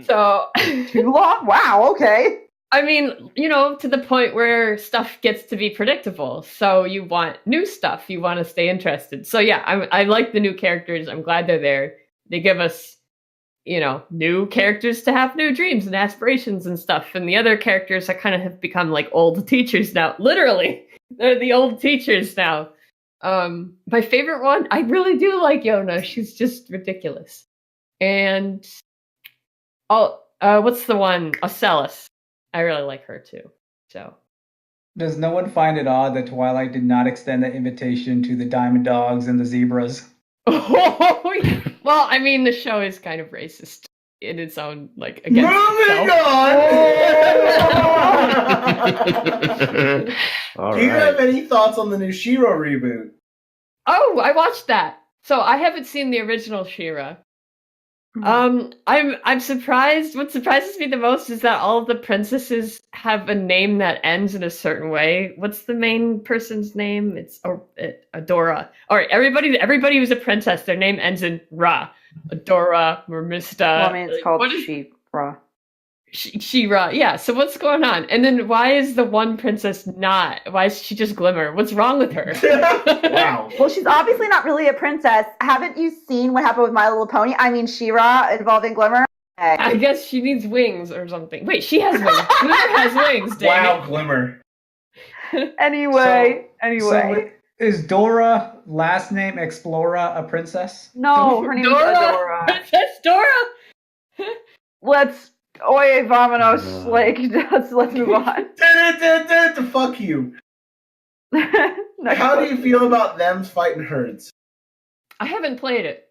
So Too long? Wow, okay. I mean, to the point where stuff gets to be predictable. So you want new stuff. You want to stay interested. So yeah, I like the new characters. I'm glad they're there. They give us, new characters to have new dreams and aspirations and stuff. And the other characters have become like old teachers now. Literally, they're the old teachers now. My favorite one, I really do like Yona. She's just ridiculous. And what's the one? Ocellus. I really like her too. So, does no one find it odd that Twilight did not extend the invitation to the Diamond Dogs and the Zebras? Well, I mean, the show is kind of racist in its own, against Moving itself. on! Do you have any thoughts on the new She-Ra reboot? Oh, I watched that. So I haven't seen the original She-Ra. I'm surprised. What surprises me the most is that all of the princesses have a name that ends in a certain way. What's the main person's name? It's Adora. All right, everybody who's a princess, their name ends in Ra. Adora, Mermista. Well, I mean, it's called She-Ra. She-Ra, yeah. So what's going on? And then why is the one princess not? Why is she just Glimmer? What's wrong with her? Wow. Well, she's obviously not really a princess. Haven't you seen what happened with My Little Pony? I mean, She-Ra involving Glimmer? Okay. I guess she needs wings or something. Wait, she has wings. Glimmer has wings, damn Wow, Glimmer. Anyway. So is Dora, last name Explora, a princess? No, her name is Adora. Princess Dora! Oye, vamonos. Let's move on. Fuck you. How do you feel about them fighting herds? I haven't played it.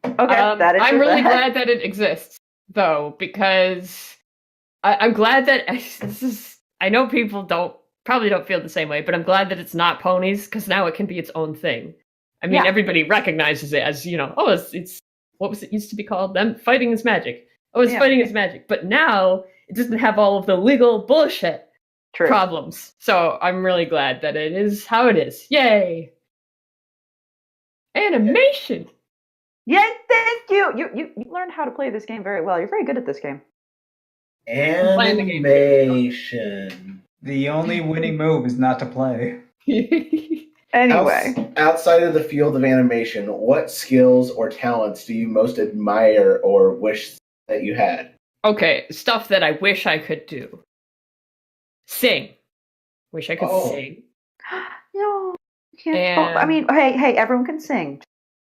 Okay, that is I'm really glad that it exists, though, because I'm glad that I know people probably don't feel the same way, but I'm glad that it's not ponies because now it can be its own thing. I mean, everybody recognizes it as it's what was it used to be called? Them fighting is magic. Oh, it's fighting is magic, but now it doesn't have all of the legal bullshit problems. So I'm really glad that it is how it is. Yay! Animation. Yay! Thank you. You learned how to play this game very well. You're very good at this game. Animation. The only winning move is not to play. Anyway. Outside of the field of animation, what skills or talents do you most admire or wish that you had? Okay, stuff that I wish I could do. Sing. Wish I could sing. No, you can't. I mean, hey, everyone can sing.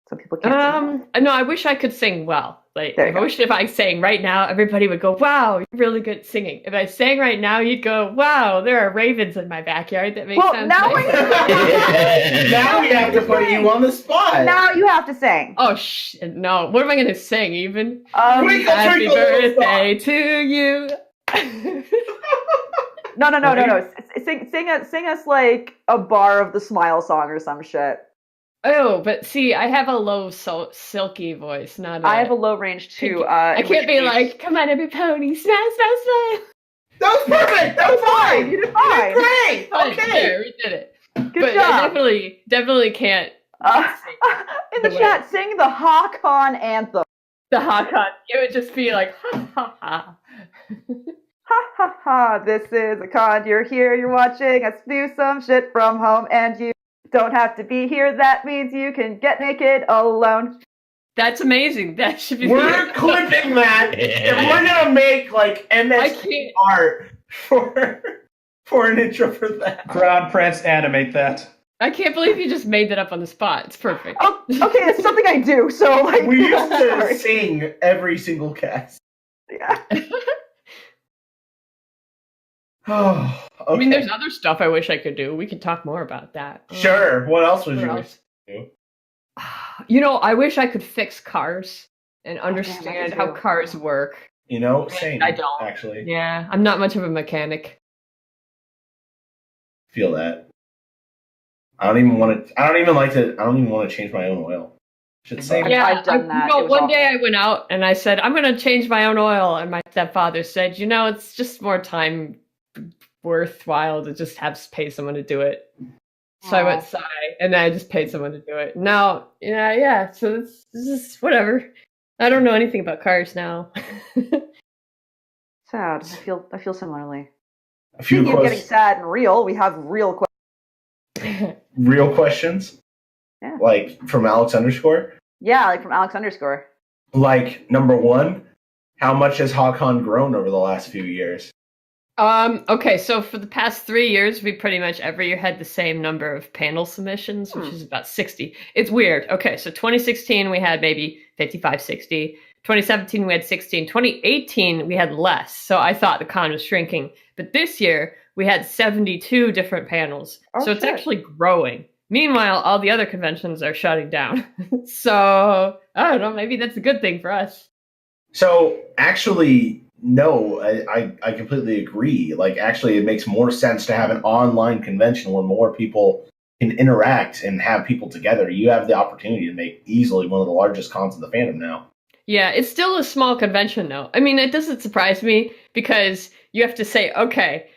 Some people can't sing. No, I wish I could sing well. I wish if I sang right now, everybody would go, wow, you're really good at singing. If I sang right now, you'd go, wow, there are ravens in my backyard. That makes sense. Now now we have to put you on the spot. Now you have to sing. Oh, no. What am I going to sing even? Twinkle, Happy twinkle, birthday to you. No. Sing us like a bar of the Smile song or some shit. Oh, but see, I have a low, silky voice. I have a low range too. I can't be like, come on, every pony, smile, smile, smile. That was perfect. That was fine. You did fine. Great. Fine, Okay. there, we did it. Good But job. I definitely can't In the The way- chat, sing the Hahcon anthem. the Hahcon. It would just be like, ha ha ha. Ha ha ha, this is a con. You're here, you're watching us do some shit from home, and you don't have to be here. That means you can get naked alone. That's amazing. That should be. We're clipping that, and we're gonna make like I MS can't. art for an intro for that. Crowne Prince, animate that. I can't believe you just made that up on the spot. It's perfect. Oh, okay, it's something I do, so like. We used to sorry. sing every single cast. Yeah. Oh, okay. I mean, there's other stuff I wish I could do. We could talk more about that. Sure. What else would What you else? do? You know, I wish I could fix cars and damn, I understand do how too. cars work. You know, same. I don't. Actually Yeah, I'm not much of a mechanic. feel that. I don't even want to change my own oil. Should Same. suck. Yeah, I've done that. It was one awful. day I went out and I said, I'm going to change my own oil. And my stepfather said, you know, it's just more time worthwhile to just pay someone to do it. So I went Aw. sigh, and then I just paid someone to do it. Now, yeah. So this is whatever. I don't know anything about cars now. Sad. I feel similarly. A few Speaking of getting sad and real, we have real questions. real questions. Yeah. Like from Alex _. Yeah, like from Alex _. Like number one, how much has Hahcon grown over the last few years? Okay, so for the past 3 years, we pretty much every year had the same number of panel submissions, which is about 60. It's weird. Okay, so 2016, we had maybe 55, 60. 2017, we had 16. 2018, we had less. So I thought the con was shrinking. But this year, we had 72 different panels. Oh, so it's shit. actually growing. Meanwhile, all the other conventions are shutting down. So, I don't know, maybe that's a good thing for us. So actually, no, I completely agree. Like actually, it makes more sense to have an online convention where more people can interact and have people together. You have the opportunity to make easily one of the largest cons in the fandom now. Yeah, it's still a small convention, though. I mean, it doesn't surprise me because you have to say, okay,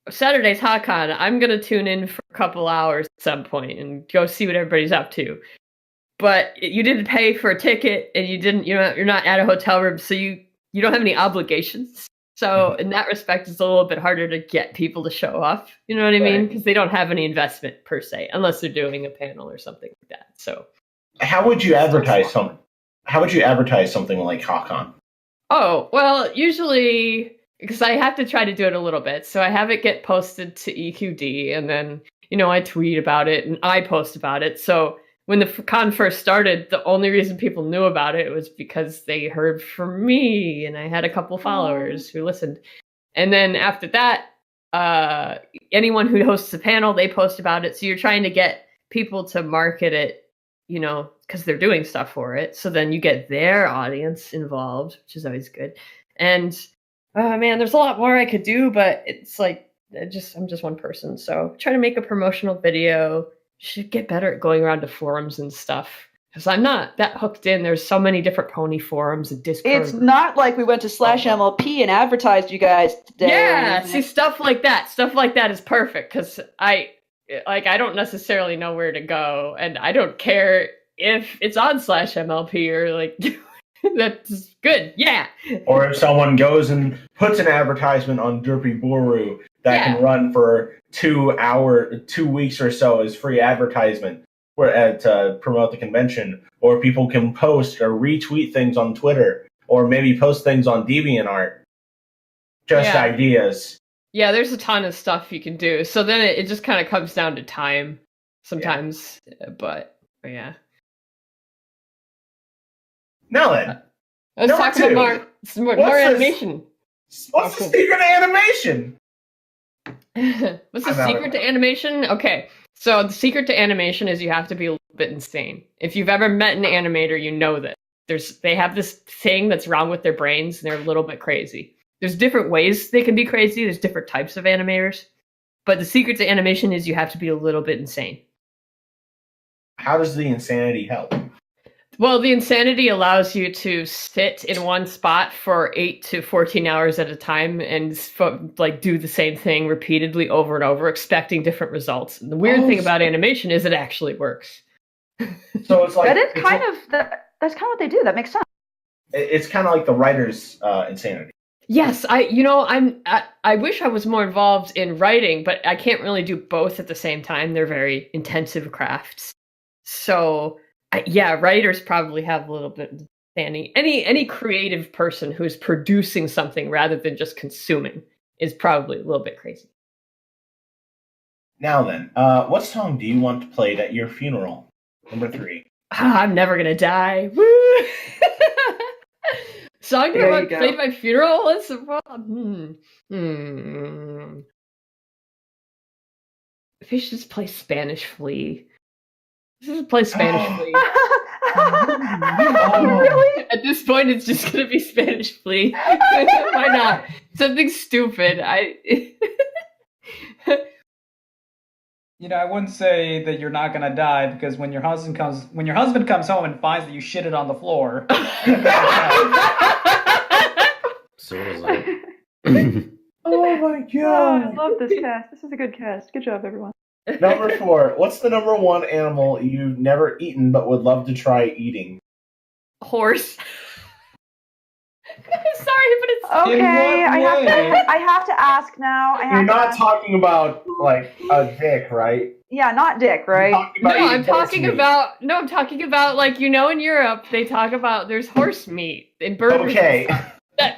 Saturday's Hahcon, I'm going to tune in for a couple hours at some point and go see what everybody's up to. But you didn't pay for a ticket and you're not at a hotel room, so you don't have any obligations. So in that respect, it's a little bit harder to get people to show up. You know what I mean? Right. Because they don't have any investment per se, unless they're doing a panel or something like that. So. How would you advertise something? How would you advertise something like Hahcon? Oh, well, usually, because I have to try to do it a little bit. So I have it get posted to EQD, and then, I tweet about it, and I post about it. So when the con first started, the only reason people knew about it was because they heard from me, and I had a couple followers who listened. And then after that, anyone who hosts a panel, they post about it. So you're trying to get people to market it, because they're doing stuff for it. So then you get their audience involved, which is always good. And man, there's a lot more I could do, but it's like I'm just one person. So try to make a promotional video. Should get better at going around to forums and stuff. Because I'm not that hooked in. There's so many different pony forums and Discord. It's not like we went to /MLP and advertised you guys today. Yeah, see, stuff like that. Stuff like that is perfect because I don't necessarily know where to go, and I don't care if it's on /MLP or like that's good. Yeah. Or if someone goes and puts an advertisement on Derpy Boru that can run for 2 weeks or so as free advertisement to promote the convention, or people can post or retweet things on Twitter, or maybe post things on DeviantArt. Just ideas. Yeah, there's a ton of stuff you can do. So then it just kind of comes down to time sometimes. But yeah. Now then, Let's Number talk two. about more What's this? animation. what's the secret to animation? What's the I'm out of secret to it. animation? Okay, so the secret to animation is you have to be a little bit insane. If you've ever met an animator, you know that they have this thing that's wrong with their brains, and they're a little bit crazy. There's different ways they can be crazy. There's different types of animators, but the secret to animation is you have to be a little bit insane. How does the insanity help? Well, the insanity allows you to sit in one spot for 8 to 14 hours at a time and like do the same thing repeatedly over and over, expecting different results. And the weird thing about animation is it actually works. So it's like That is kind of that's kind of what they do. That makes sense. it's kind of like the writer's insanity. Yes, I wish I was more involved in writing, but I can't really do both at the same time. They're very intensive crafts. So, yeah, writers probably have a little bit of insanity. Any creative person who's producing something rather than just consuming is probably a little bit crazy. Now then, what song do you want played at your funeral? Number 3. I'm never gonna die. Woo! Song do I want played at my funeral? If we should just play Spanish Flea. Let's just play Spanish Flea. Really? At this point, it's just gonna be Spanish Flea. Why not? Something stupid. You know, I wouldn't say that you're not gonna die because when your husband comes home and finds that you shitted on the floor. Oh my god! I love this cast. This is a good cast. Good job, everyone. Number 4. What's the number 1 animal you've never eaten but would love to try eating? Horse. Sorry, but it's Okay, I have to ask now. You're not talking about like a dick, right? Yeah, not dick, right? I'm talking about like in Europe they talk about there's horse meat in burgers. Okay.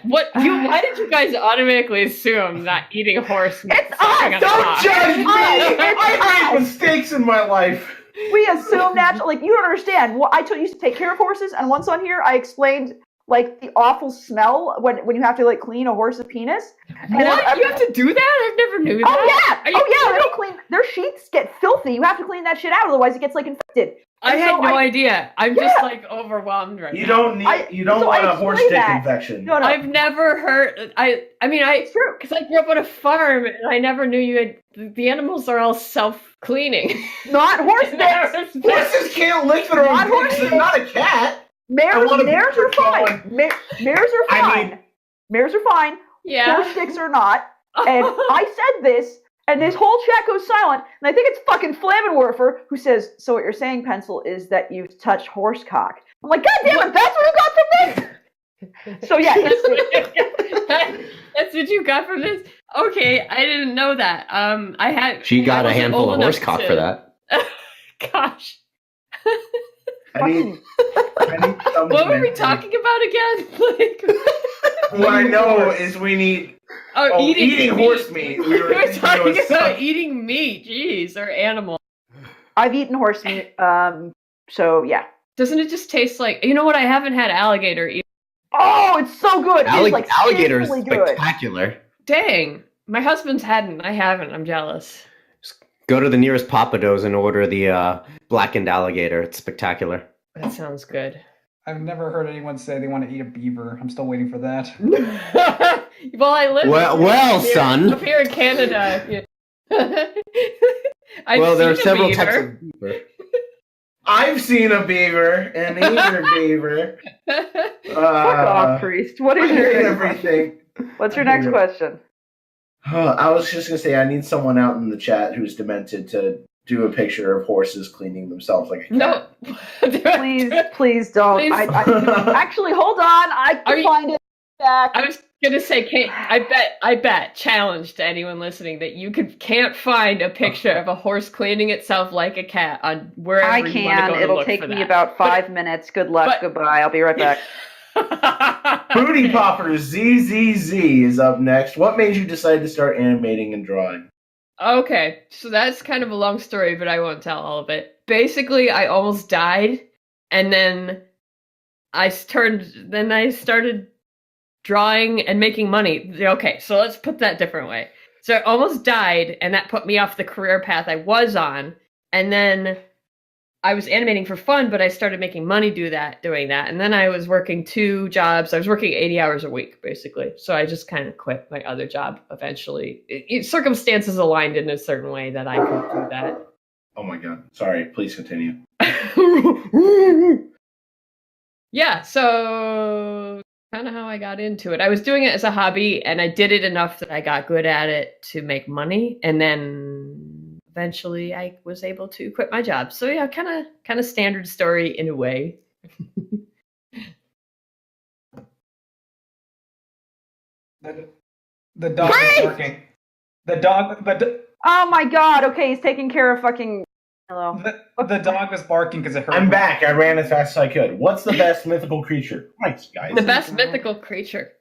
Why did you guys automatically assume that eating horse meat? It's us! Don't judge me! I made mistakes in my life. We assume naturally. Like, you don't understand. Well, I used to take care of horses, and once on here, I explained like the awful smell when you have to like clean a horse's penis. What? You have to do that? I've never knew that. Oh yeah! They don't clean. Their sheets get filthy. You have to clean that shit out, otherwise it gets like infected. I had no idea. I'm just like overwhelmed right now. You don't want a horse dick infection. No. I've never heard. It's true because I grew up on a farm and I never knew you had. The animals are all self-cleaning. Not horse dicks. Horses can't lick their own dicks. They're not a cat. Mares are fine. Mares are fine. Mares are fine. Yeah. Horse dicks are not. And I said this, and this whole chat goes silent. And I think it's fucking Flammenwerfer who says, "So what you're saying, Pencil, is that you've touched horse cock?" I'm like, God damn it, that's what you got from this. So yeah, that's what you got from this. Okay, I didn't know that. She got a handful of horse cock for that. Gosh. I need what were we talking about again? What I know is we need eating horse meat. We were talking about eating meat. Jeez, or animal. I've eaten horse meat. So yeah. Doesn't it just taste like? You know what? I haven't had alligator either. Oh, it's so good. It's like alligator is good. spectacular. Dang, my husband's hadn't. I haven't. I'm jealous. Go to the nearest Pappadeaux's and order the blackened alligator. It's spectacular. That sounds good. I've never heard anyone say they want to eat a beaver. I'm still waiting for that. Well, I live son. up here in Canada. Yeah. There are several types of beaver. I've seen a beaver and eaten a beaver. Fuck off, priest. What is your everything? What's your next question? I was just gonna say I need someone out in the chat who's demented to do a picture of horses cleaning themselves like a cat. No, please don't. Please. I actually, hold on. I can find it back. I was gonna say, I bet, challenge to anyone listening that you can't find a picture of a horse cleaning itself like a cat on wherever I you want to can. go to It'll look take for me that. about 5 minutes. Good luck. Goodbye. I'll be right back. Booty Popper ZZZ is up next. What made you decide to start animating and drawing? Okay, so that's kind of a long story, but I won't tell all of it. Basically, I almost died, and then I started drawing and making money. Okay, so let's put that a different way. So I almost died, and that put me off the career path I was on, and then I was animating for fun, but I started making money doing that. And then I was working 2 jobs. I was working 80 hours a week, basically. So I just kind of quit my other job eventually. Circumstances aligned in a certain way that I could do that. Oh my god. Sorry, please continue. yeah, so kind of how I got into it. I was doing it as a hobby, and I did it enough that I got good at it to make money, and then eventually I was able to quit my job. So yeah, kind of standard story in a way. The dog is barking. Oh my god, okay, he's taking care of fucking... Hello. The dog was barking because it hurt. I'm back. I ran as fast as I could. What's the best mythical creature? Right, guys. The best mythical creature.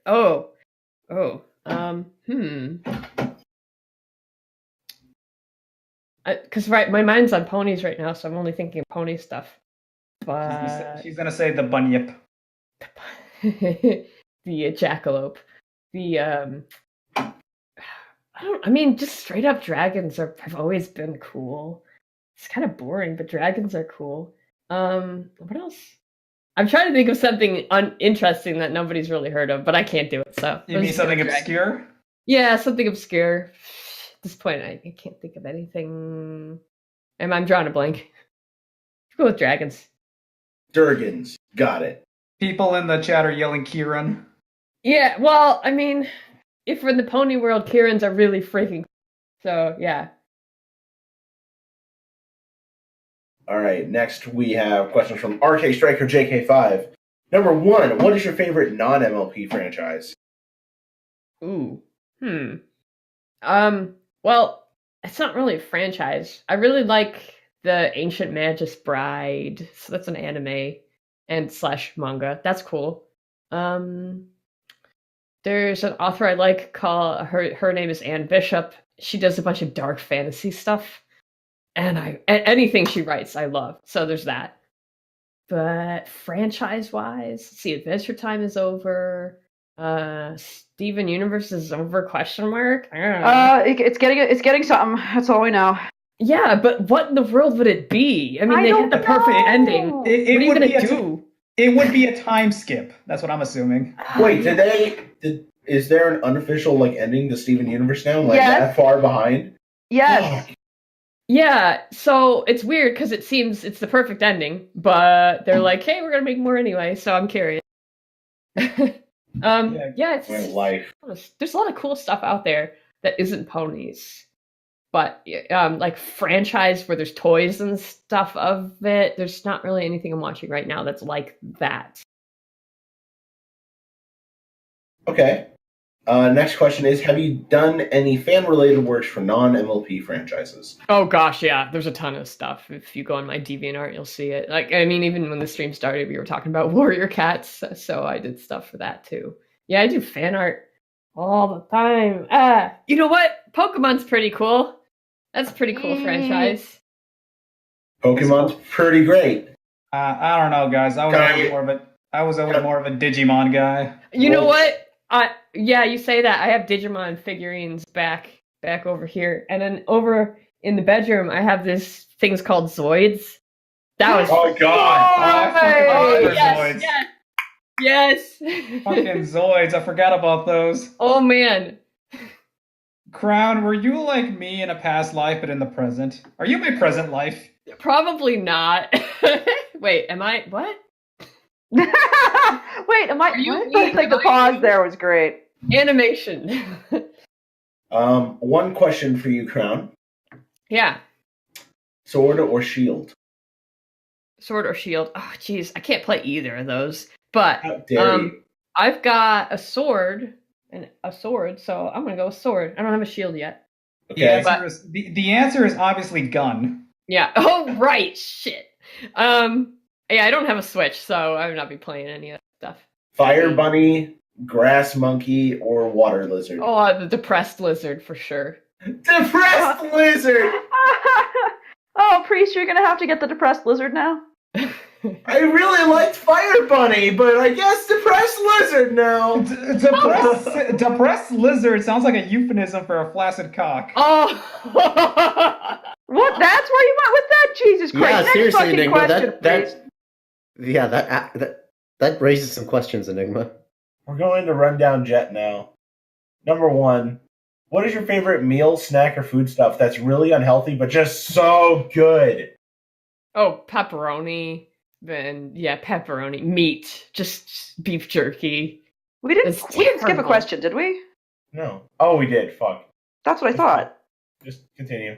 Because my mind's on ponies right now, so I'm only thinking of pony stuff. But She's gonna say the bunyip. the jackalope. Just straight up dragons have always been cool. It's kind of boring, but dragons are cool. What else? I'm trying to think of something uninteresting that nobody's really heard of, but I can't do it. So You mean something obscure? Yeah, something obscure. At this point, I can't think of anything. I'm drawing a blank. Go with dragons. Durgans. Got it. People in the chat are yelling Kieran. Yeah, well, I mean, if we're in the pony world, Kirans are really freaking cool. So, yeah. All right, next we have questions from RK Striker JK5. Number 1, what is your favorite non-MLP franchise? Ooh. Well, it's not really a franchise. I really like the Ancient Magus Bride. So that's an anime and / manga. That's cool. There's an author I like called her name is Anne Bishop. She does a bunch of dark fantasy stuff. And anything she writes, I love. So there's that. But franchise-wise, see, Adventure Time is over. Steven Universe is over? ? It's getting something. That's all we know. Yeah, but what in the world would it be? I mean, they hit the perfect ending. What are you gonna do? It would be a time skip. That's what I'm assuming. Wait, is there an unofficial ending to Steven Universe now? Yes. That far behind? Yes. Yeah, so it's weird because it seems it's the perfect ending, but they're like, hey, we're gonna make more anyway, so I'm curious. It's My life. there's a lot of cool stuff out there that isn't ponies. But franchise where there's toys and stuff of it, there's not really anything I'm watching right now that's like that. Okay. Next question is, have you done any fan-related works for non-MLP franchises? Oh gosh, yeah, there's a ton of stuff. If you go on my DeviantArt, you'll see it. Even when the stream started, we were talking about Warrior Cats, so I did stuff for that too. Yeah, I do fan art all the time. You know what? Pokemon's pretty cool. That's a pretty cool franchise. Pokemon's pretty great. I don't know, guys. I was always more of a Digimon guy. You know what? Yeah, you say that. I have Digimon figurines back over here, and then over in the bedroom, I have these things called Zoids. That was oh god! Yes. Yes. Fucking Zoids! I forgot about those. Oh man. Crowne, were you like me in a past life, but in the present? Are you my present life? Probably not. Wait, am I? What? Wait, am I? The pause there was great. Animation. One question for you, Crowne. Yeah. Sword or shield? Sword or shield? Oh, jeez, I can't play either of those. But How dare you? I've got a sword, so I'm gonna go with sword. I don't have a shield yet. Okay. The answer is obviously gun. Yeah. Oh right. Shit. Yeah, I don't have a Switch, so I would not be playing any of that stuff. Fire bunny, grass monkey, or water lizard? Oh, the depressed lizard for sure. Depressed lizard! Oh, Priest, you're gonna have to get the depressed lizard now. I really liked Fire Bunny, but I guess depressed lizard now. Depressed lizard sounds like a euphemism for a flaccid cock. Oh! What? That's where you went with that? Jesus Christ! Yeah, Next seriously, fucking Enigma. question, please. That raises some questions, Enigma. We're going to Rundown Jet now. Number 1, what is your favorite meal, snack, or food stuff that's really unhealthy but just so good? Oh, pepperoni. and yeah, pepperoni, meat, just beef jerky. We didn't It's skip a terrible. question, did we? No. Oh, we did. Fuck. That's what I thought. Just continue.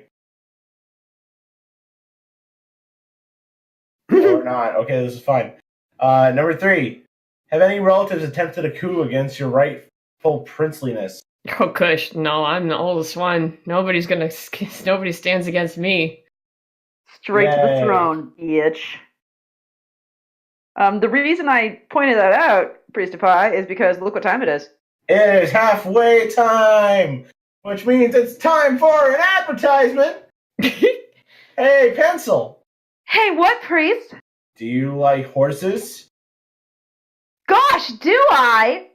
Or not. Okay, this is fine. Number 3. Have any relatives attempted a coup against your rightful princeliness? Oh, Kush, no, I'm the oldest one. Nobody stands against me. Straight to the Yay. throne, bitch. The reason I pointed that out, Priest of Pie, is because look what time it is. It is halfway time, which means it's time for an advertisement. Hey, Pencil, Hey, what, Priest? do you like horses? Gosh, do I?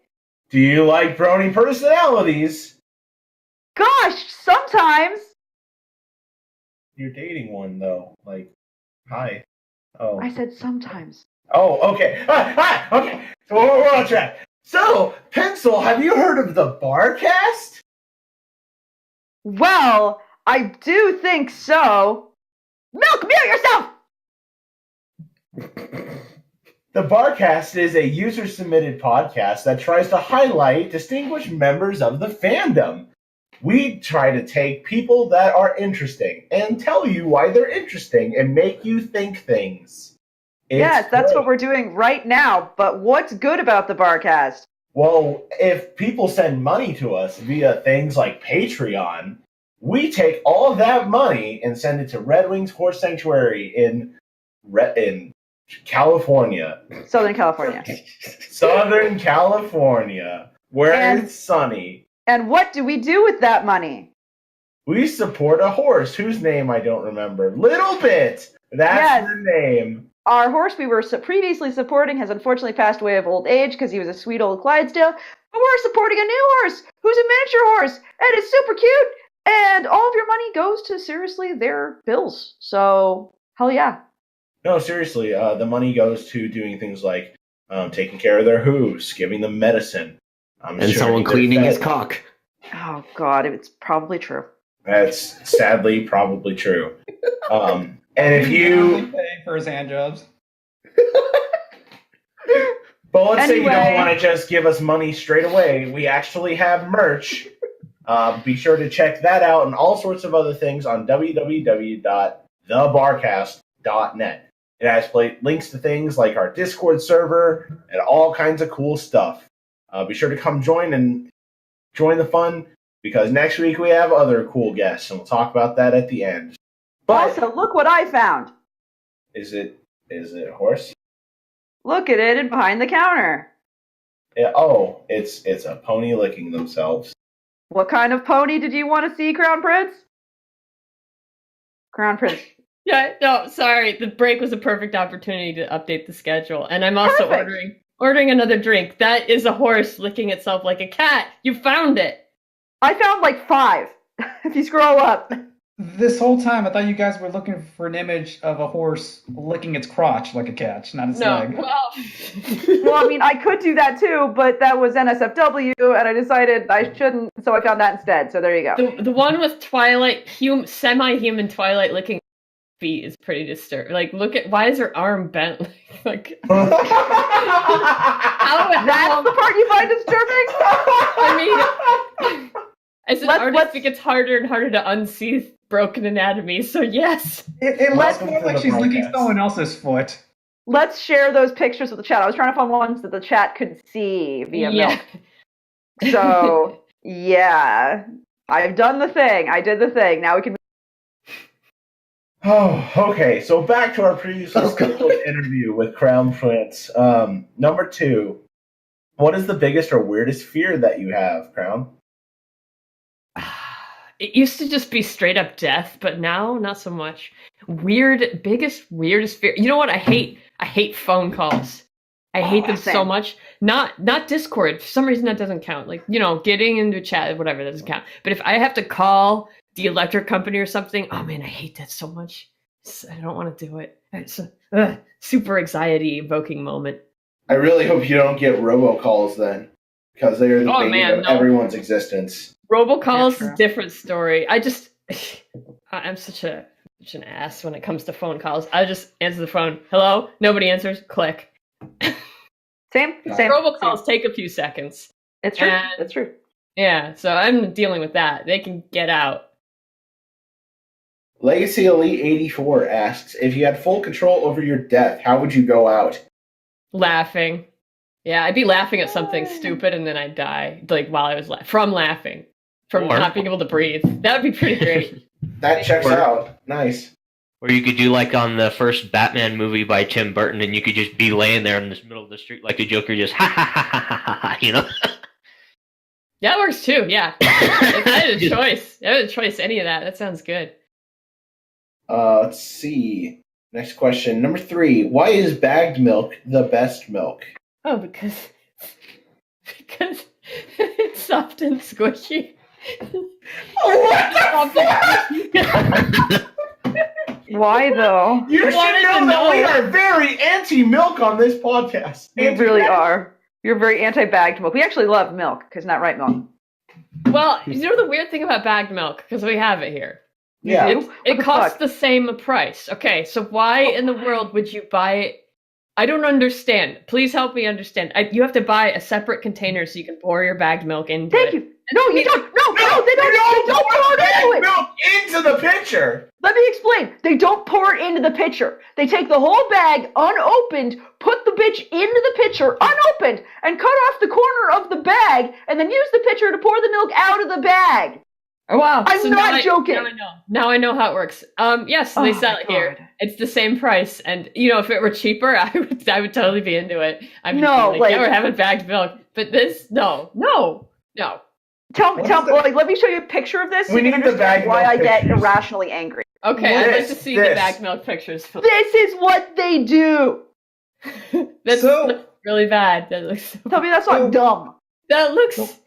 Do you like brony personalities? Gosh, sometimes. You're dating one, though. Like, hi. Oh. I said sometimes. Oh, okay. Okay. So we're on track. So, Pencil, have you heard of the Barcast? Well, I do think so. Milk, mute yourself! The Barcast is a user-submitted podcast that tries to highlight distinguished members of the fandom. We try to take people that are interesting and tell you why they're interesting and make you think things. Yes, that's great. what we're doing right now. But what's good about the Barcast? Well, if people send money to us via things like Patreon, we take all of that money and send it to Red Wings Horse Sanctuary in California. Southern California. Southern California, where And- it's sunny. And what do we do with that money? We support a horse whose name I don't remember. Little Bit! That's Yes. the name. Our horse we were previously supporting has unfortunately passed away of old age because he was a sweet old Clydesdale. But we're supporting a new horse who's a miniature horse and it's super cute. And all of your money goes to seriously their bills. So, hell yeah. No, seriously, the money goes to doing things like taking care of their hooves, giving them medicine. And someone cleaning his cock. Oh, God, it's probably true. That's sadly probably true. And if you... paying for his hand jobs. But let's say you don't Anyway. want to just give us money straight away. We actually have merch. Be sure to check that out and all sorts of other things on www.thebarcast.net. It has links to things like our Discord server and all kinds of cool stuff. Be sure to come join the fun because next week we have other cool guests and we'll talk about that at the end. But Also, look what I found. is it a horse? Look at it behind the counter. Yeah, it's a pony licking themselves. What kind of pony did you want to see, Crowne Prince? Crowne Prince. Yeah, no, sorry. The break was a perfect opportunity to update the schedule. And I'm also Perfect. ordering another drink. That is a horse licking itself like a cat. You found it. I found like 5. If you scroll up. This whole time, I thought you guys were looking for an image of a horse licking its crotch like a cat, not its No, leg. well, Well, I mean, I could do that too, but that was NSFW, and I decided I shouldn't, so I found that instead. So there you go. the one with Twilight, semi-human Twilight licking feet is pretty disturbing. Like, look at, why is her arm bent? Like, how That's the part you find disturbing? I mean, as an artist, it gets harder and harder to unsee broken anatomy, so yes. It looks Welcome more to like the she's licking broadcast. someone else's foot. Let's share those pictures with the chat. I was trying to find ones that the chat could see via Yeah. milk. So, yeah. I've done the thing. I did the thing. Now we can... Oh, okay. So back to our previously scheduled interview with Crowne Prince. Number 2. What is the biggest or weirdest fear that you have, Crowne? It used to just be straight up death, but now not so much. Weirdest fear. You know what? I hate phone calls. I hate them so same. much. Not Discord. For some reason that doesn't count. Like, getting into chat, whatever, that doesn't count. But if I have to call the electric company or something, oh man, I hate that so much. I don't want to do it. It's a super anxiety evoking moment. I really hope you don't get robocalls then, because they are the bane man, of no. everyone's existence. Robocalls Yeah, is a different story. I'm such a such an ass when it comes to phone calls. I just answer the phone. Hello? Nobody answers. Click. Same. Robocalls take a few seconds. It's true. And- It's true. Yeah, so I'm dealing with that. They can get out. Legacy Elite 84 asks, if you had full control over your death, how would you go out? Laughing. Yeah, I'd be laughing at something stupid and then I'd die. Like, while I was from laughing. From Or- not being able to breathe. That would be pretty great. That checks out. Nice. Or you could do like on the first Batman movie by Tim Burton, and you could just be laying there in the middle of the street like the Joker, just ha ha ha ha ha ha, you know? That works too, yeah. If I had a choice. I had a choice, any of that. That sounds good. Let's see. Next question. Number 3. Why is bagged milk the best milk? Oh, because it's soft and squishy. What the Why though? You should wanted know to that we know. are very anti-milk on this podcast. We really are. You're very anti-bagged milk. We actually love milk, because not right milk. Well, you know the weird thing about bagged milk, because we have it here. Yeah. You do? It What the costs fuck? the same price. Okay, so why in the world would you buy it? I don't understand. Please help me understand. You have to buy a separate container so you can pour your bagged milk into Thank it. you. No, you don't. No, they don't pour it into it. milk into the pitcher. Let me explain. They don't pour it into the pitcher. They take the whole bag unopened, put the bitch into the pitcher unopened, and cut off the corner of the bag, and then use the pitcher to pour the milk out of the bag. Oh, wow. I'm not joking. Now I know how it works. Yes, they Oh sell my it here. God. It's the same price, and if it were cheaper, I would totally be into it. I'd be No, like, like- yeah, we're having bagged milk, but this, no. Tell me, let me show you a picture of this so We you can need the understand bag why milk I get pictures. irrationally angry. Okay, I'd like to This, see the this. bagged milk pictures. This is what they do. That's So- really bad. That looks. Tell me that's not dumb. That looks.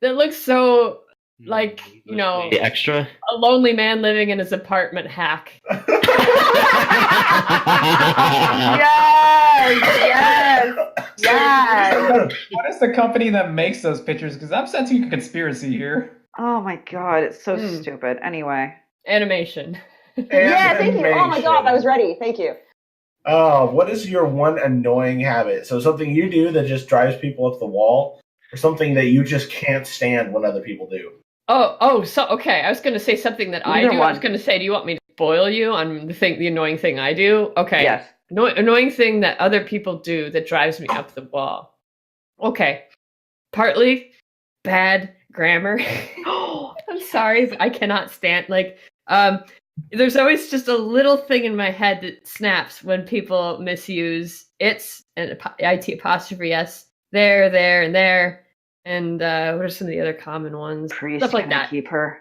That looks so like The extra. a lonely man living in his apartment hack. Yes. What is the company that makes those pictures? Because I'm sensing a conspiracy here. Oh my god, it's so Hmm. stupid. Anyway. Animation. Yeah, thank you. Oh my god, I was ready. Thank you. What is your one annoying habit? So something you do that just drives people up the wall, or something that you just can't stand when other people do? So okay. I was going to say something that I Either do. one. I was going to say, do you want me to spoil you on the annoying thing I do? Okay. Yes. Annoying thing that other people do that drives me up the wall. Okay. Partly bad grammar. I'm sorry, but I cannot stand there's always just a little thing in my head that snaps when people misuse it's and it apostrophe s there, and there. And what are some of the other common ones? Priest, Stuff like can I that. keep her?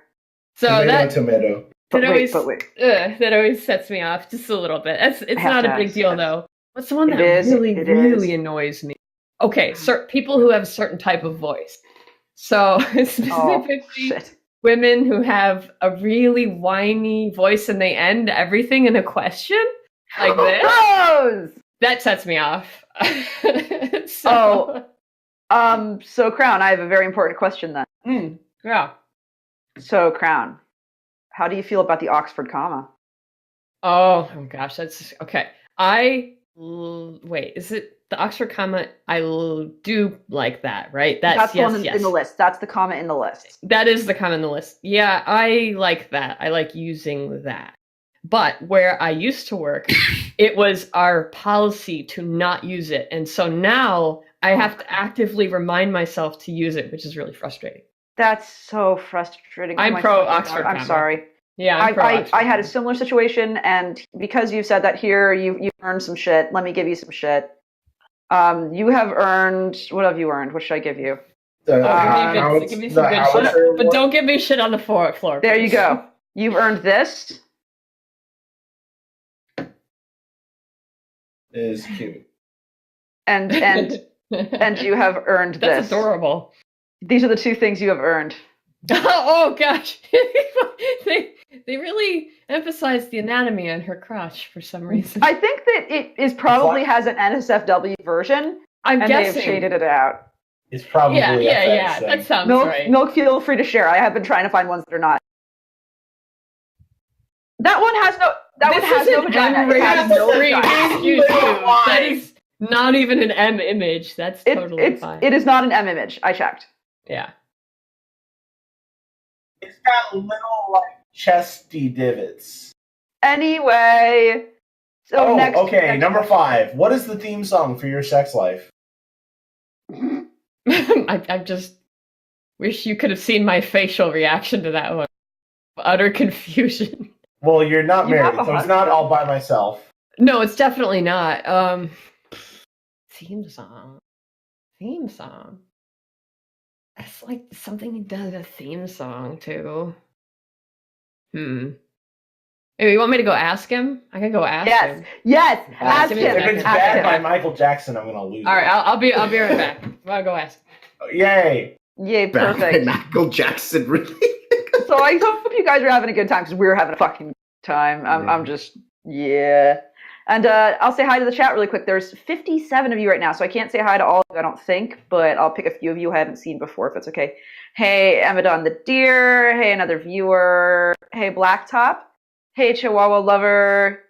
So Tomato. But that wait. that always sets me off just a little bit. It's have not to a big ask, deal yes. though. What's the one that It is. really annoys me? Okay, people who have a certain type of voice. So Oh, specifically shit. women who have a really whiny voice and they end everything in a question like this. Rose! That sets me off. So Crowne, I have a very important question then. Yeah. So Crowne, how do you feel about the Oxford comma? Oh gosh, that's okay. Wait, is it the Oxford comma? Do like that, right? That's the yes, one yes. in the list. That's the comma in the list. That is the comma in the list. Yeah, I like that. I like using that. But where I used to work, it was our policy to not use it. And so now I have to actively remind myself to use it, which is really frustrating. That's so frustrating. I'm Oh my pro fucking God. Oxford I'm comma. sorry. Yeah, I'm pro I Oxford had a comma. similar situation, and because you said that here, you've earned some shit. Let me give you some shit. You have earned. What have you earned? What should I give you? Give me some good shit. But don't give me shit on the floor. There you please. go. You've earned this. Is cute. And you have earned That's this. adorable. These are the two things you have earned. Oh gosh, they really emphasized the anatomy on her crotch for some reason. I think that it is probably What? has an NSFW version, I'm and they guessing. have shaded it out. It's probably Yeah. That sounds Milk, right. milk, feel free to share. I have been trying to find ones that are not. That one has no. That one has no vagina. It has no vagina. Excuse you. That is not even an M image. That's totally fine. It is not an M image. I checked. Yeah. It's got little like chesty divots. Anyway. So next. Number 5. What is the theme song for your sex life? I just wish you could have seen my facial reaction to that one. Utter confusion. Well, you're not married, so it's not all by myself. No, it's definitely not. Theme song. That's like something he does a theme song to. Maybe you want me to go ask him? I can go ask him. Yes, ask him. If it's bad by Michael Jackson, I'm gonna lose. All right, I'll be right back. I'll go ask him. Yay! Perfect. Michael Jackson, really? So I hope you guys are having a good time because we're having a fucking time. I'm just And I'll say hi to the chat really quick. There's 57 of you right now, so I can't say hi to all of you, I don't think, but I'll pick a few of you I haven't seen before if it's okay. Hey, Emadon the Deer. Hey, another viewer. Hey, Blacktop. Hey, Chihuahua Lover.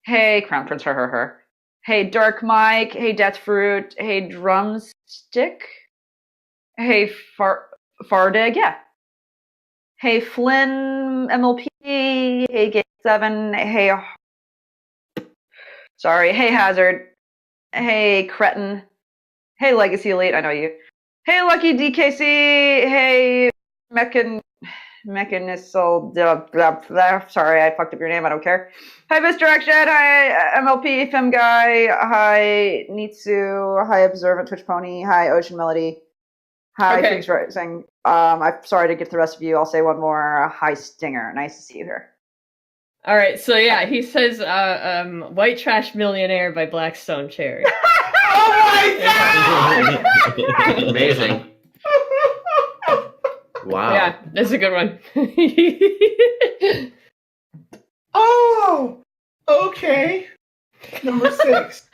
Hey, Crowne Prince, her. Hey, Dark Mike. Hey, Death Fruit. Hey, Drumstick. Hey, Fardig. Yeah. Hey, Flynn MLP. Hey, Gate 7. Hey, sorry. Hey, Hazard. Hey, Cretin. Hey, Legacy Elite. I know you. Hey, Lucky DKC. Hey, Mechanisal. Sorry, I fucked up your name. I don't care. Hi, Misdirection. Hi, MLP. Fem Guy. Hi, Nitsu. Hi, Observant Twitch Pony. Hi, Ocean Melody. Hi, Okay. Phoenix Rising. I'm sorry to get to the rest of you. I'll say one more. Hi, Stinger. Nice to see you here. All right, so yeah, he says White Trash Millionaire by Blackstone Cherry. Oh my god! Amazing. Wow. Yeah, that's a good one. Oh! Okay. Number 6.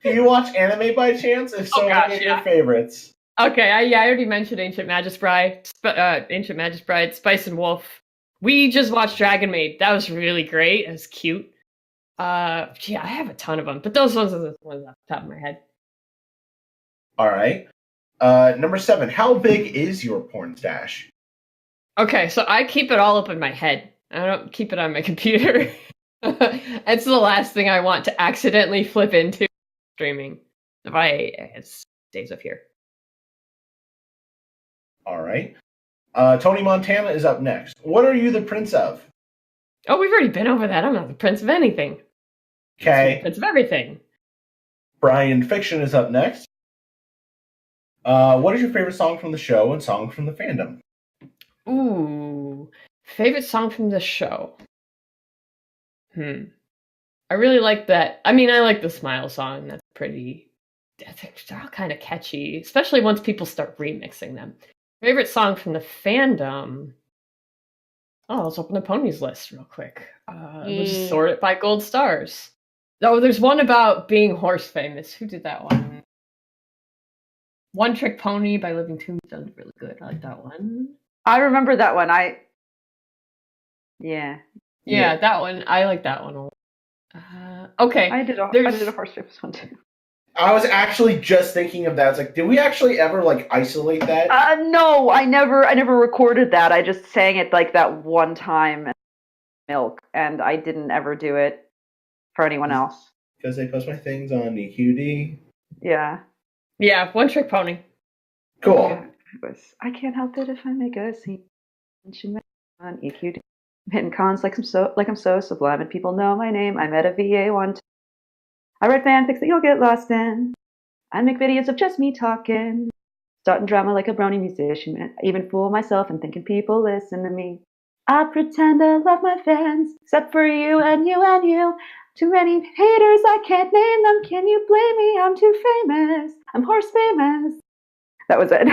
Do you watch anime by chance? If so, what are your favorites? Okay, I already mentioned Ancient Magus Bride, Spice and Wolf. We just watched Dragon Maid. That was really great. It was cute. I have a ton of them, but those ones are the ones off the top of my head. All right. Number 7. How big is your porn stash? Okay, so I keep it all up in my head. I don't keep it on my computer. It's the last thing I want to accidentally flip into streaming. It stays up here. All right. Tony Montana is up next. What are you the prince of? Oh, we've already been over that. I'm not the prince of anything. Okay. Prince of everything. Brian Fiction is up next. What is your favorite song from the show and song from the fandom? Ooh, favorite song from the show. I really like that. I mean, I like the Smile song. They're all kind of catchy, especially once people start remixing them. Favorite song from the fandom. Oh, let's open the ponies list real quick. We'll just sort it by gold stars. Oh, there's one about being horse famous. Who did that one? One Trick Pony by Living Tombstone is really good. I like that one. I remember that one. Yeah, that one. I like that one. Okay. I did a horse famous one too. I was actually just thinking of that. It's like, did we actually ever isolate that? No, I never recorded that. I just sang it that one time in Milk, and I didn't ever do it for anyone else. Because they post my things on EQD. Yeah. Yeah, One Trick Pony. Cool. I can't help it if I make a scene. Mention on EQD. I'm hitting cons like I'm so sublime, and people know my name. I'm at a VA one. I write fanfics that you'll get lost in. I make videos of just me talking. Starting drama like a brony musician. I even fool myself and thinking people listen to me. I pretend I love my fans, except for you and you and you. Too many haters, I can't name them. Can you blame me? I'm too famous. I'm horse famous. That was it.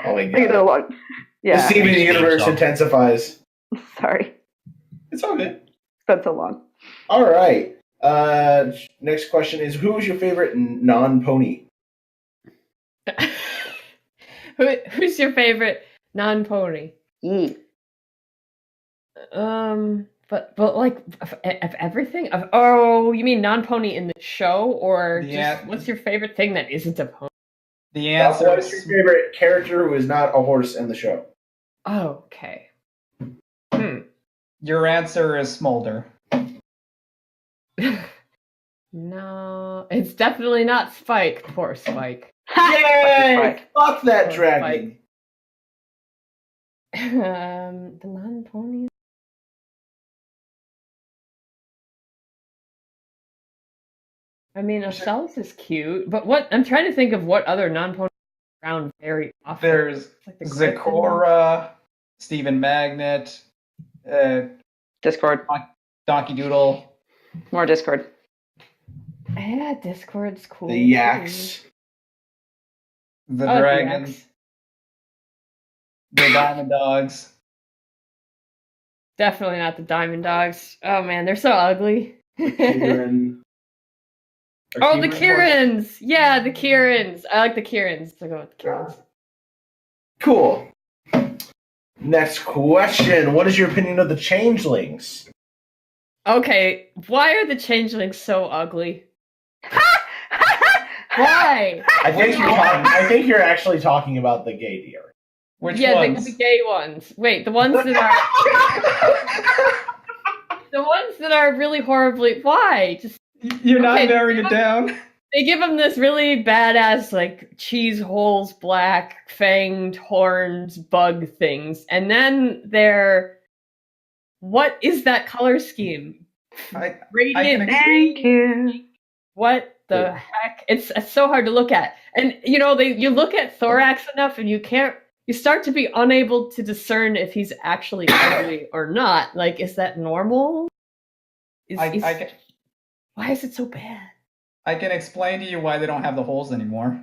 Oh my I did a god. lot. Yeah. The Steven Universe intensifies. Sorry. It's all good. It's been so long. All right. Next question is, who is your favorite non-pony? Who's your favorite non-pony? But like of everything? Oh, you mean non-pony in the show, or Yeah. just what's your favorite thing that isn't a pony? The answer What is your is favorite character who is not a horse in the show? Oh, okay. your answer is Smolder. No, it's definitely not Spike. Poor Spike. Yay! Spike. Fuck that Poor dragon. The non-ponies. I mean, Ocellus is cute, but what I'm trying to think of what other non-ponies are around very often. There's Like the Griffin. Zecora, Stephen Magnet, Discord. Donkey Doodle. More Discord. Yeah, Discord's cool. The Yaks. The Oh, Dragons. Yaks. The Diamond Dogs. Definitely not the Diamond Dogs. Oh man, they're so ugly. Kieran. Oh, the Kirans! Yeah, the Kirans. I like the Kirans. So go with the Kirans. Cool. Next question. What is your opinion of the changelings? Okay, why are the changelings so ugly? Why? I think you're actually talking about the gay deer. Which Yeah, ones? the gay ones. Wait, the ones that are the ones that are really horribly. Why? Just You're not Okay, narrowing it down. they give them this really badass like cheese holes, black fanged horns, bug things, and then they're. What is that color scheme? I Radiant can- green. Thank you. What the heck? It's so hard to look at. And you know, you look at Thorax enough and you start to be unable to discern if he's actually ugly or not. Like, is that normal? Why is it so bad? I can explain to you why they don't have the holes anymore.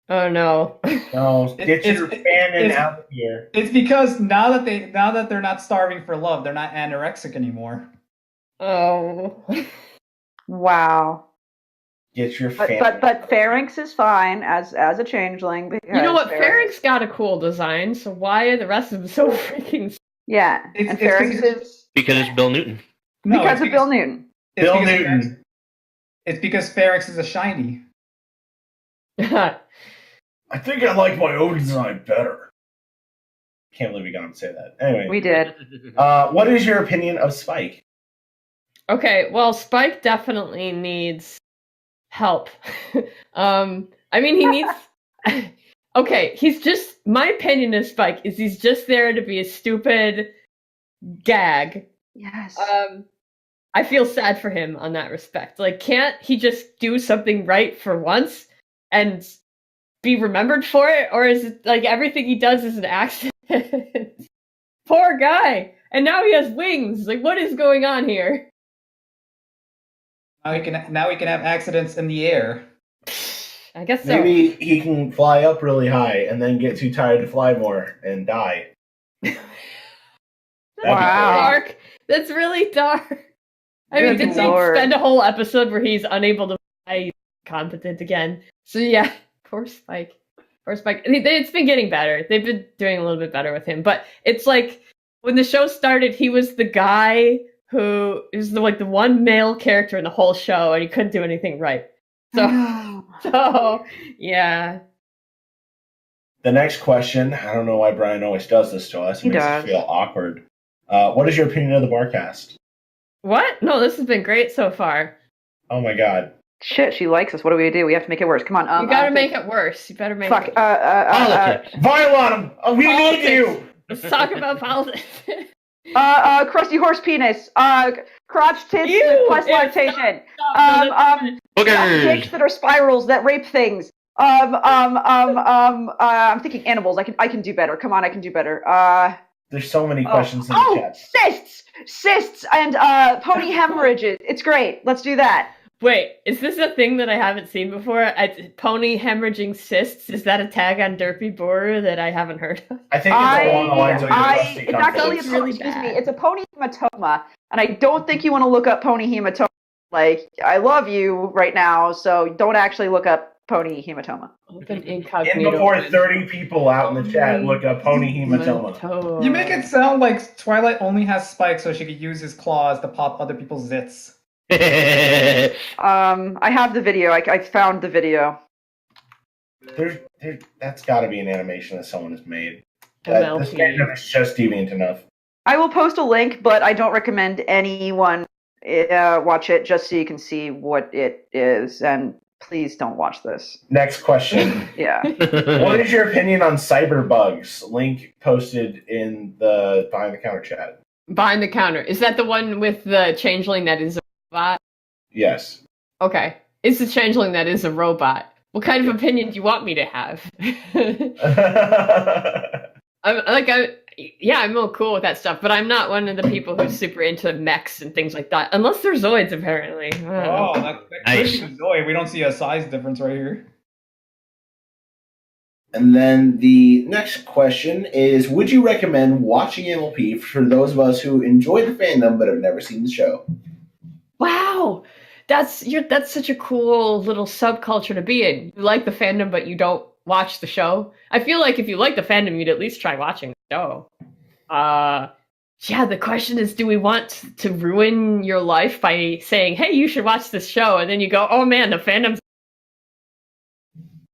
Oh no. No, get your fanning it's- out here. It's because now that they're not starving for love, they're not anorexic anymore. Oh. Wow. Get your But fanning. but Pharynx is fine as a changeling. Because You know what? Pharynx got a cool design, so why are the rest of them so freaking? Yeah, It's- and it's Pharynx because- is Because it's Bill Newton. No, because it's of Bill Newton. it's Bill because Newton. It's because Pharynx is a shiny. I think I like my own design better. Can't believe we got him to say that. Anyway, We did. what is your opinion of Spike? Okay, well, Spike definitely needs help. I mean, he needs. Okay, he's just. My opinion of Spike is he's just there to be a stupid gag. Yes. I feel sad for him on that respect. Like, can't he just do something right for once and be remembered for it? Or is it like everything he does is an accident? Poor guy! And now he has wings! Like, what is going on here? Now he can have accidents in the air. I guess so. Maybe he can fly up really high and then get too tired to fly more and die. Wow. Dark. That's really dark. I mean, Good didn't they lord. spend a whole episode where he's unable to fly competent again? So yeah, poor Spike. Poor Spike. It's been getting better. They've been doing a little bit better with him. But it's like, when the show started, he was the guy who is the one male character in the whole show, and he couldn't do anything right. So yeah. The next question, I don't know why Brian always does this to us. It He makes does. us feel awkward. What is your opinion of the Barcast? What? No, this has been great so far. Oh my god. Shit, she likes us. What do? We have to make it worse. Come on. You gotta make it worse. You better make Fuck. it Politics. Vile on him! We need Politics. you! Let's talk about politics. Crusty horse penis. Crotch tits Ew, with plus ew, lactation. Stop. Dicks Boogers. that are spirals that rape things. I'm thinking animals. I can do better. Come on, I can do better. There's so many questions in the chat. Cysts, and pony hemorrhages. It's great. Let's do that. Wait, is this a thing that I haven't seen before? Pony hemorrhaging cysts? Is that a tag on Derpy Borer that I haven't heard of? I think it's along the lines of your rusty it's actually It's really excuse me. bad. It's a pony hematoma, and I don't think you want to look up pony hematoma. Like, I love you right now, so don't actually look up pony hematoma. Open In incognito. before 30 people out in the chat, look up pony hematoma. You make it sound like Twilight only has spikes so she could use his claws to pop other people's zits. I have the video. I found the video. That's got to be an animation that someone has made. This fandom is just deviant enough. I will post a link, but I don't recommend anyone watch it just so you can see what it is. And please don't watch this. Next question. Yeah. What is your opinion on cyber bugs? Link posted in the Behind the Counter chat. Behind the Counter. Is that the one with the changeling that is a robot? Yes. Okay. It's the changeling that is a robot. What kind of opinion do you want me to have? I'm real cool with that stuff, but I'm not one of the people who's super into mechs and things like that. Unless they're Zoids, apparently. Oh, that Nice. could be Zoe. We don't see a size difference right here. And then the next question is, would you recommend watching MLP for those of us who enjoy the fandom but have never seen the show? Wow! That's such a cool little subculture to be in. You like the fandom, but you don't watch the show. I feel like if you like the fandom, you'd at least try watching the show. The question is, do we want to ruin your life by saying, hey, you should watch this show, and then you go, oh man, the fandom's...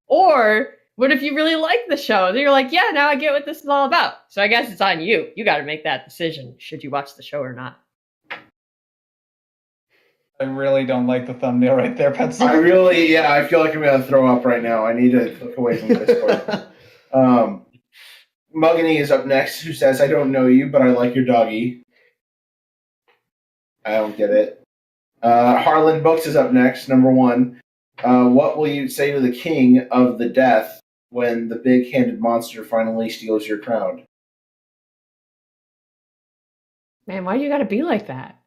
Or, what if you really like the show? Then you're like, yeah, now I get what this is all about. So I guess it's on you. You gotta make that decision. Should you watch the show or not? I really don't like the thumbnail right there, Pencil. I feel like I'm going to throw up right now. I need to look away from the Discord. Muggany is up next, who says, I don't know you, but I like your doggy. I don't get it. Harlan Books is up next, number 1. What will you say to the king of the death when the big-handed monster finally steals your crown? Man, why you gotta be like that?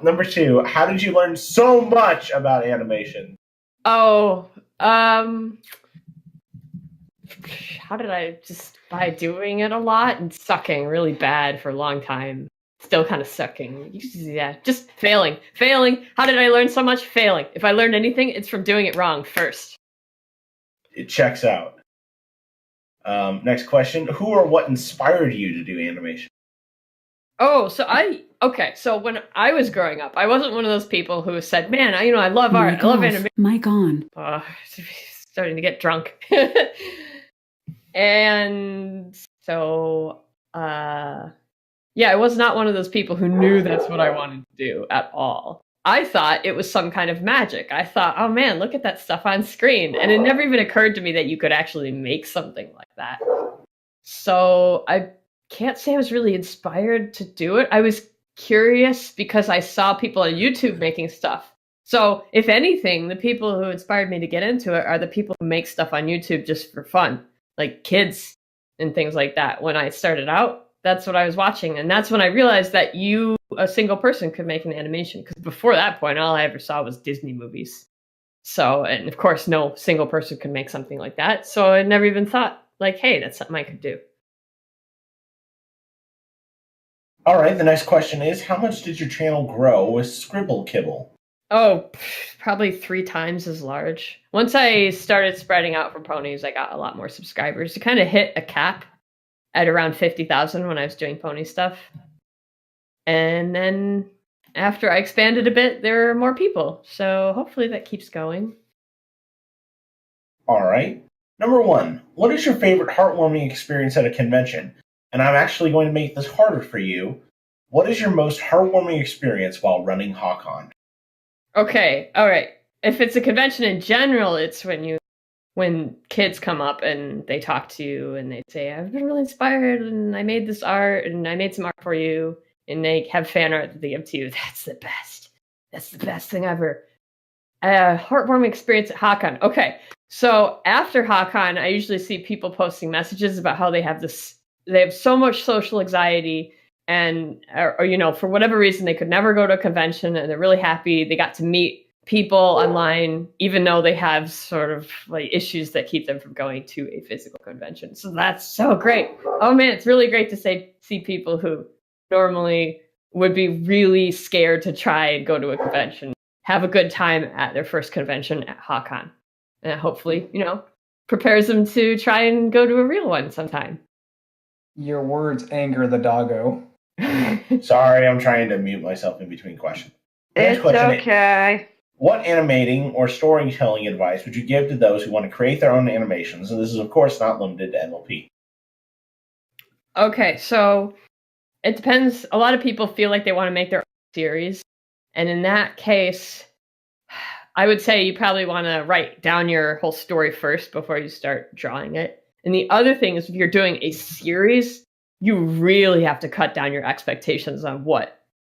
Number 2, how did you learn so much about animation? Oh, how did I just by doing it a lot and sucking really bad for a long time. Still kind of sucking. Yeah, just failing. How did I learn so much? Failing. If I learned anything, it's from doing it wrong first. It checks out. Next question, who or what inspired you to do animation? Oh, so when I was growing up, I wasn't one of those people who said, man, I love art, I love animation. Mic on. Starting to get drunk. And so, I was not one of those people who knew that's what I wanted to do at all. I thought it was some kind of magic. I thought, oh man, look at that stuff on screen. And it never even occurred to me that you could actually make something like that. So I can't say I was really inspired to do it. I was curious because I saw people on YouTube making stuff. So if anything, the people who inspired me to get into it are the people who make stuff on YouTube just for fun, like kids and things like that. When I started out, that's what I was watching. And that's when I realized that a single person could make an animation. Because before that point, all I ever saw was Disney movies. So, and of course, no single person could make something like that. So I never even thought, like, hey, that's something I could do. All right, the next question is, how much did your channel grow with Scribble Kibble? Oh, probably 3 times as large. Once I started spreading out from ponies, I got a lot more subscribers. It kind of hit a cap at around 50,000 when I was doing pony stuff. And then after I expanded a bit, there are more people. So hopefully that keeps going. All right. Number 1, what is your favorite heartwarming experience at a convention? And I'm actually going to make this harder for you. What is your most heartwarming experience while running Hahcon? Okay, all right. If it's a convention in general, it's when kids come up and they talk to you and they say, I've been really inspired and I made this art and I made some art for you, and they have fan art that they give to you. That's the best. That's the best thing ever. Heartwarming experience at Hahcon. Okay, so after Hahcon, I usually see people posting messages about how they have so much social anxiety and, or for whatever reason, they could never go to a convention and they're really happy they got to meet people online, even though they have sort of like issues that keep them from going to a physical convention. So that's so great. Oh man, it's really great to see people who normally would be really scared to try and go to a convention, have a good time at their first convention at Hahcon. And that hopefully, prepares them to try and go to a real one sometime. Your words anger the doggo. Sorry, I'm trying to mute myself in between questions. Next It's question is, okay. what animating or storytelling advice would you give to those who want to create their own animations? And this is, of course, not limited to MLP. Okay, so it depends. A lot of people feel like they want to make their own series. And in that case, I would say you probably want to write down your whole story first before you start drawing it. And the other thing is, if you're doing a series, you really have to cut down your expectations on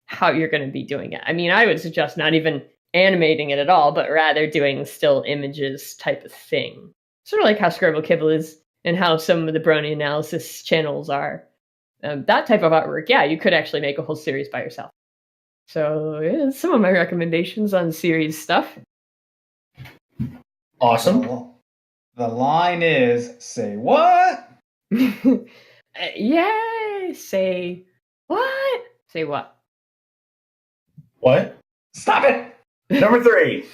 how you're going to be doing it. I mean, I would suggest not even animating it at all, but rather doing still images type of thing. Sort of like how Scribble Kibble is and how some of the Brony analysis channels are. That type of artwork, yeah, you could actually make a whole series by yourself. So, yeah, some of my recommendations on series stuff. Awesome. The line is, say what? Yay! Say what? Say what? What? Stop it! Number 3.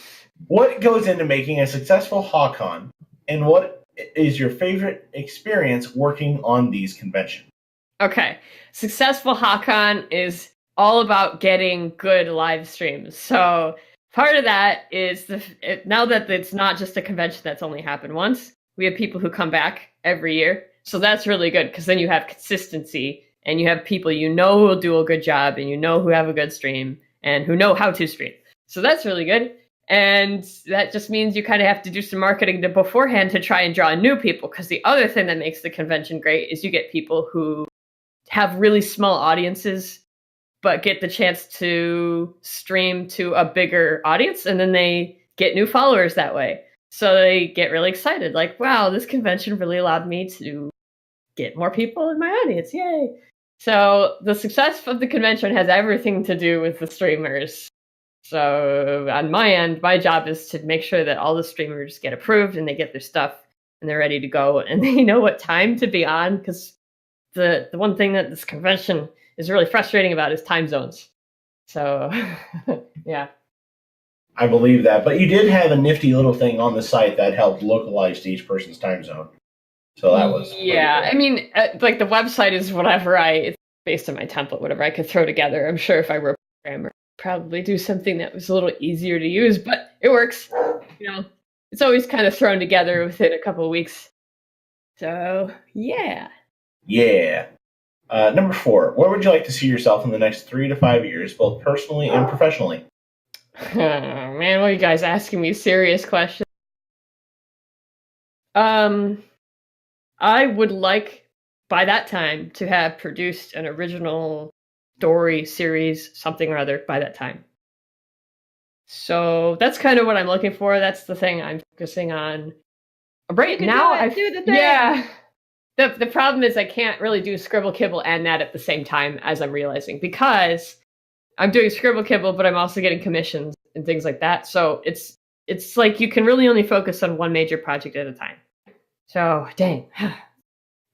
What goes into making a successful Hahcon, and what is your favorite experience working on these conventions? Okay. Successful Hahcon is all about getting good live streams. So part of that is now that it's not just a convention that's only happened once, we have people who come back every year. So that's really good because then you have consistency and you have people who will do a good job and who have a good stream and who know how to stream. So that's really good. And that just means you kind of have to do some marketing beforehand to try and draw in new people, because the other thing that makes the convention great is you get people who have really small audiences but get the chance to stream to a bigger audience, and then they get new followers that way. So they get really excited, like, wow, this convention really allowed me to get more people in my audience, yay! So the success of the convention has everything to do with the streamers. So on my end, my job is to make sure that all the streamers get approved and they get their stuff and they're ready to go and they know what time to be on, because the one thing that this convention is really frustrating about is time zones. So, yeah. I believe that. But you did have a nifty little thing on the site that helped localize to each person's time zone. So that was... Yeah, I mean, like the website is whatever it's based on my template, whatever I could throw together. I'm sure if I were a programmer, I'd probably do something that was a little easier to use, but it works. It's always kind of thrown together within a couple of weeks. So, yeah. Yeah. Number 4, where would you like to see yourself in the next 3 to 5 years, both personally and professionally? Oh, man, what are you guys asking me serious questions? I would like, by that time, to have produced an original story series, something or other, by that time. So that's kind of what I'm looking for. That's the thing I'm focusing on. Right now, do the thing. Yeah. The problem is I can't really do Scribble Kibble and that at the same time, as I'm realizing, because I'm doing Scribble Kibble, but I'm also getting commissions and things like that. So it's like you can really only focus on one major project at a time. So, dang.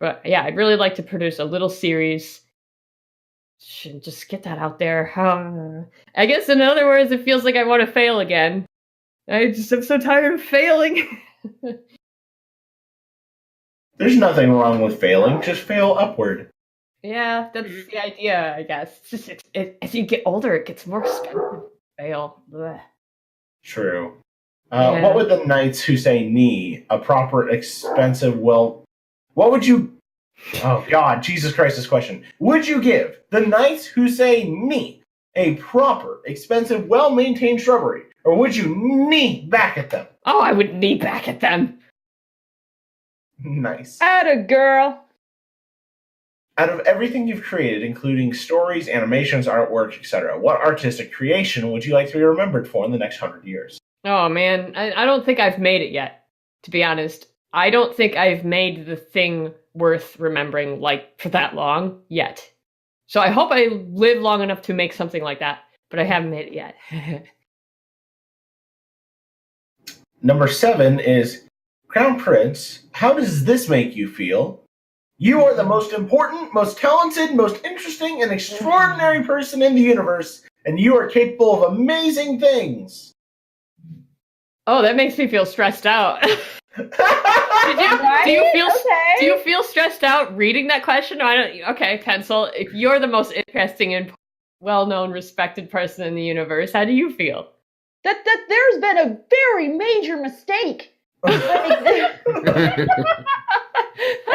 But yeah, I'd really like to produce a little series. Should just get that out there. I guess in other words, it feels like I want to fail again. I'm so tired of failing. There's nothing wrong with failing. Just fail upward. Yeah, that's the idea, I guess. It's just as you get older, it gets more expensive to fail. Blech. True. Yeah. What would the knights who say "knee" a proper, expensive, what would you... Oh, God, Jesus Christ, this question. Would you give the knights who say "knee" a proper, expensive, well-maintained shrubbery, or would you knee back at them? Oh, I would knee back at them. Nice. Atta girl. Out of everything you've created, including stories, animations, artwork, etc., what artistic creation would you like to be remembered for in the next 100 years? Oh, man. I don't think I've made it yet, to be honest. I don't think I've made the thing worth remembering, like, for that long yet. So I hope I live long enough to make something like that, but I haven't made it yet. Number 7 is, Crowne Prince, how does this make you feel? You are the most important, most talented, most interesting, and extraordinary person in the universe, and you are capable of amazing things. Oh, that makes me feel stressed out. Do you feel stressed out reading that question? Okay, pencil. If you're the most interesting and well-known, respected person in the universe, how do you feel? That there's been a very major mistake. Like,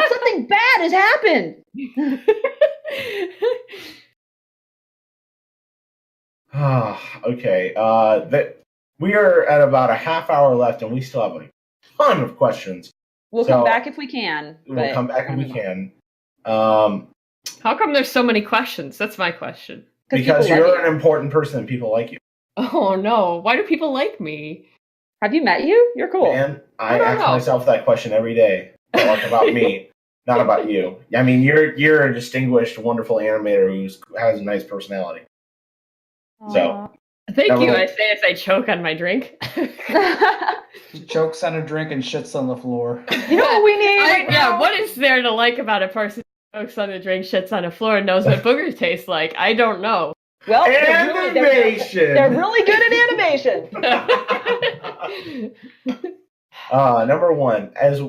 something bad has happened. Okay. We are at about a half hour left, and we still have a ton of questions. We'll come back if we can. We'll come back if we can. How come there's so many questions? That's my question. Because you're an important person and people like you. Oh no! Why do people like me? Have you met you? You're cool. Man, I ask myself that question every day. Talk about me, not about you. I mean, you're a distinguished, wonderful animator who has a nice personality. So, thank you. I say as I choke on my drink. He chokes on a drink and shits on the floor. You know what we need? Yeah, what is there to like about a person who chokes on a drink, shits on a floor, and knows what boogers taste like? I don't know. Well, animation. They're really good at animation. Number one, as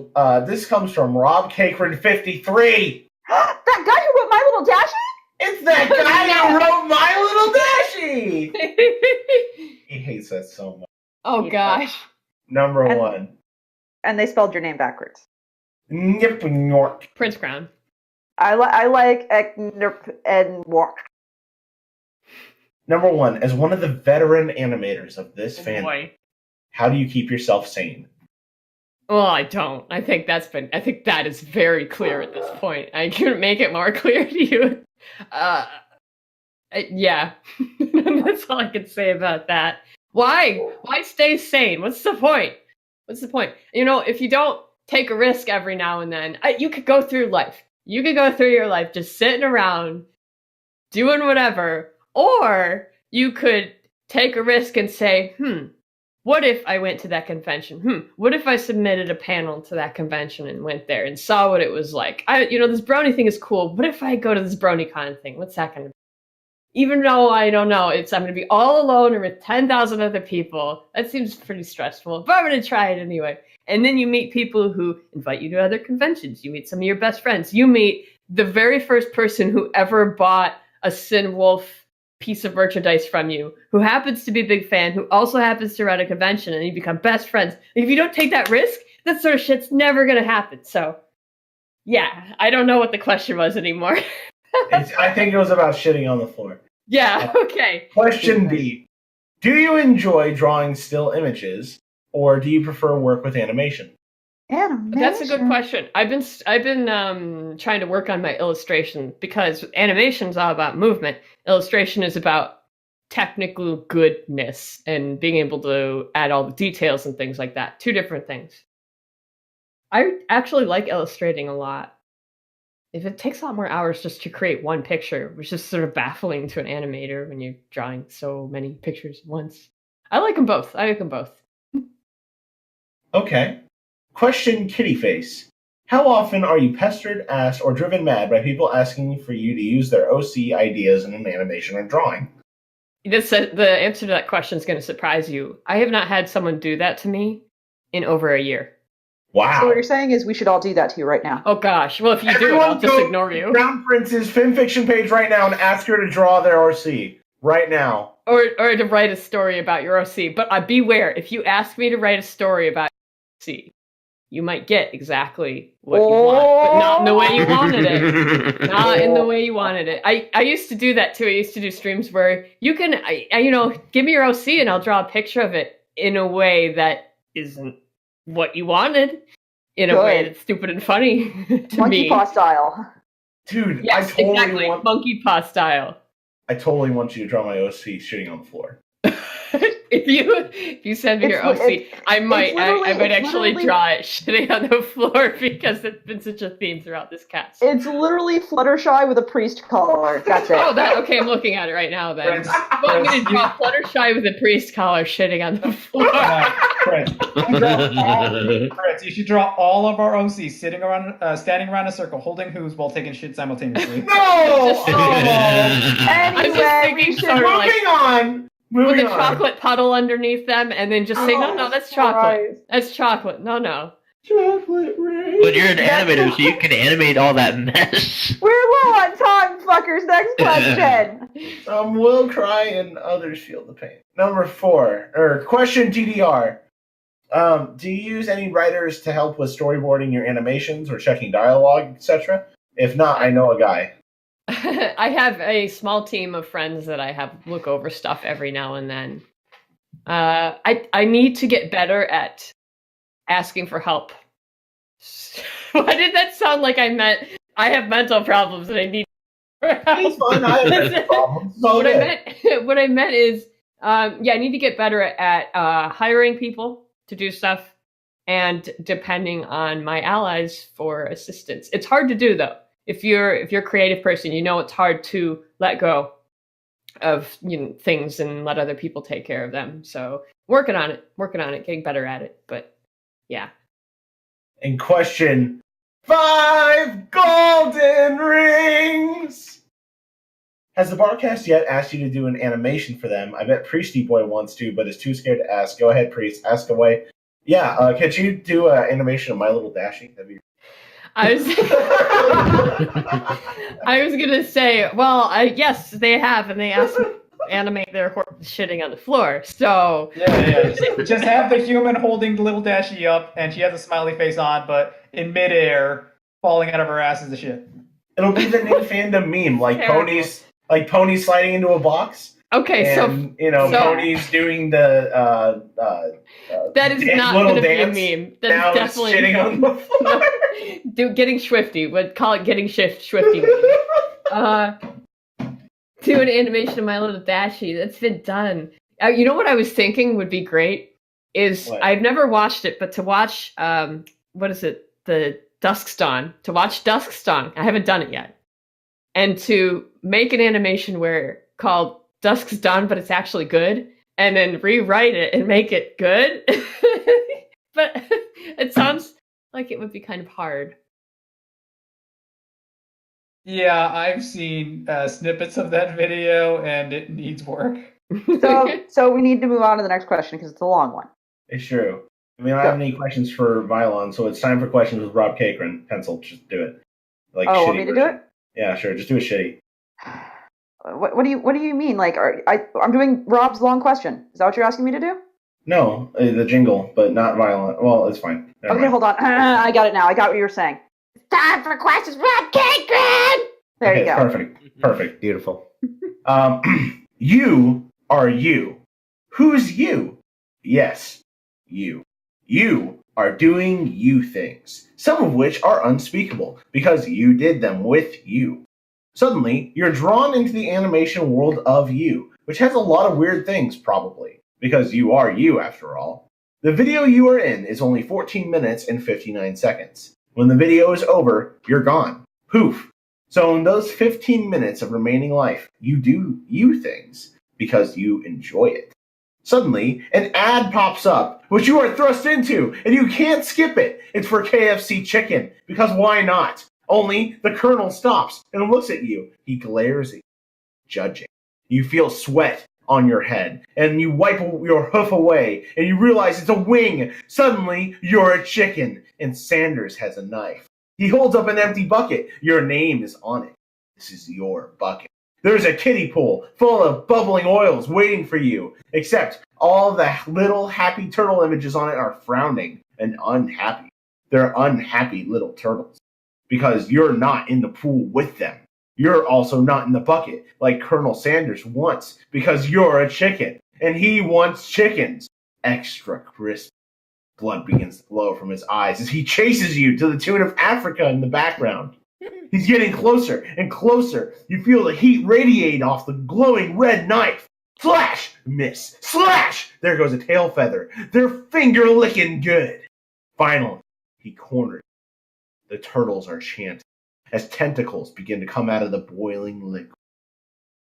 this comes from Rob Cakron 53. That guy who wrote My Little Dashie? It's that guy who wrote My Little Dashie. He hates that so much. Oh gosh. Number one. And they spelled your name backwards. Prince Crowne. I like and walk. Number one, as one of the veteran animators of this fandom, how do you keep yourself sane? Well, I don't. I think that is very clear at this point. I couldn't make it more clear to you. Yeah. That's all I can say about that. Why? Why stay sane? What's the point? You know, if you don't take a risk every now and then, you could go through life. You could go through your life just sitting around, doing whatever, or you could take a risk and say, what if I went to that convention? What if I submitted a panel to that convention and went there and saw what it was like? This brony thing is cool. What if I go to this BronyCon thing? What's that going to be? Even though I don't know, I'm going to be all alone or with 10,000 other people. That seems pretty stressful, but I'm going to try it anyway. And then you meet people who invite you to other conventions. You meet some of your best friends. You meet the very first person who ever bought a Sin Wolf piece of merchandise from you, who happens to be a big fan, who also happens to run a convention, and you become best friends. And if you don't take that risk, that sort of shit's never going to happen. So, yeah, I don't know what the question was anymore. I think it was about shitting on the floor. Yeah, okay. Question B. Do you enjoy drawing still images, or do you prefer work with animation? Animation. That's a good question. I've been trying to work on my illustration, because animation is all about movement. Illustration is about technical goodness and being able to add all the details and things like that. Two different things. I actually like illustrating a lot. If it takes a lot more hours just to create one picture, which is sort of baffling to an animator when you're drawing so many pictures at once. I like them both. Okay. Question Kitty Face. How often are you pestered, asked, or driven mad by people asking for you to use their OC ideas in an animation or drawing? The answer to that question is going to surprise you. I have not had someone do that to me in over a year. Wow. So what you're saying is we should all do that to you right now. Oh gosh. Well, if you do it, I'll just ignore you. Crowne Prince's fanfiction page right now and ask her to draw their RC right now. Or to write a story about your OC. But beware, if you ask me to write a story about your OC, you might get exactly what you want, but not in the way you wanted it. Not in the way you wanted it. I used to do that too. I used to do streams where you can, give me your OC and I'll draw a picture of it in a way that isn't what you wanted, in a way that's stupid and funny to Monkey me. paw style. Dude, Yes, exactly. Monkey paw style. I totally want you to draw my OC shitting on the floor. If you send me your OC, I might actually draw it shitting on the floor because it's been such a theme throughout this cast. It's literally Fluttershy with a priest collar. That's it. Okay, I'm looking at it right now then. I'm going to draw Fluttershy with a priest collar shitting on the floor. Chris, you should draw all of our OCs standing around a circle, holding hooves while taking shit simultaneously. No! I'm just thinking sort of like Moving on! with a chocolate puddle underneath them, and then just say, no, that's chocolate. That's chocolate. No. Chocolate rain. But you're an animator, so you can animate all that mess. We're low on time, fuckers. Next question. Some will cry and others feel the pain. Number 4, or question TDR. Do you use any writers to help with storyboarding your animations or checking dialogue, etc.? If not, I know a guy. I have a small team of friends that I have look over stuff every now and then. I need to get better at asking for help. Why did that sound like I meant I have mental problems and I need help? It's fine, I have mental problems. What I meant is, I need to get better at hiring people to do stuff and depending on my allies for assistance. It's hard to do though. If you're a creative person, it's hard to let go of things and let other people take care of them. So working on it, getting better at it. But yeah. And question 5 golden rings. Has the Barcast yet asked you to do an animation for them? I bet Priesty Boy wants to, but is too scared to ask. Go ahead, Priest. Ask away. Yeah, can you do an animation of My Little Dashie? That'd be. I was gonna say, yes, they have, and they asked me to animate their horse shitting on the floor. So Just have the human holding the little Dashie up, and she has a smiley face on, but in midair, falling out of her ass is the shit. It'll be the new fandom meme, like ponies sliding into a box. Okay, and, ponies doing the that is not going to be a meme. That now is definitely it's shitting on the floor. Getting swifty. Would call it getting swifty. Do an animation of My Little Dashie. That's been done. You know what I was thinking would be great is I've never watched it, but to watch what is it? The Dusk's Dawn. To watch Dusk's Dawn. I haven't done it yet, and to make an animation called Dusk's Dawn, but it's actually good, and then rewrite it and make it good. But it sounds like it would be kind of hard. Yeah, I've seen snippets of that video, and it needs work. So we need to move on to the next question because it's a long one. It's true. I don't have any questions for Vylon, so it's time for questions with Rob Cakran. Pencil, just do it. Want me to do it? Yeah, sure. Just do a shitty. What do you mean? I'm doing Rob's long question. Is that what you're asking me to do? No, the jingle, but not violent. Well, it's fine. Never mind. Hold on. I got it now. I got what you were saying. It's time for questions, Rob Cakran! There you go. Perfect. Beautiful. You are you. Who's you? Yes, you. You are doing you things, some of which are unspeakable because you did them with you. Suddenly, you're drawn into the animation world of you, which has a lot of weird things, probably, because you are you, after all. The video you are in is only 14 minutes and 59 seconds. When the video is over, you're gone. Poof. So in those 15 minutes of remaining life, you do you things because you enjoy it. Suddenly, an ad pops up, which you are thrust into, and you can't skip it. It's for KFC chicken, because why not? Only the Colonel stops and looks at you. He glares at you, judging. You feel sweat on your head, and you wipe your hoof away, and you realize it's a wing. Suddenly, you're a chicken, and Sanders has a knife. He holds up an empty bucket. Your name is on it. This is your bucket. There's a kiddie pool full of bubbling oils waiting for you, except all the little happy turtle images on it are frowning and unhappy. They're unhappy little turtles. Because you're not in the pool with them. You're also not in the bucket like Colonel Sanders wants because you're a chicken and he wants chickens. Extra crisp. Blood begins to flow from his eyes as he chases you to the tune of Africa in the background. He's getting closer and closer. You feel the heat radiate off the glowing red knife. Slash! Miss. Slash! There goes a tail feather. They're finger licking good. Finally, he cornered. The turtles are chanting as tentacles begin to come out of the boiling liquid.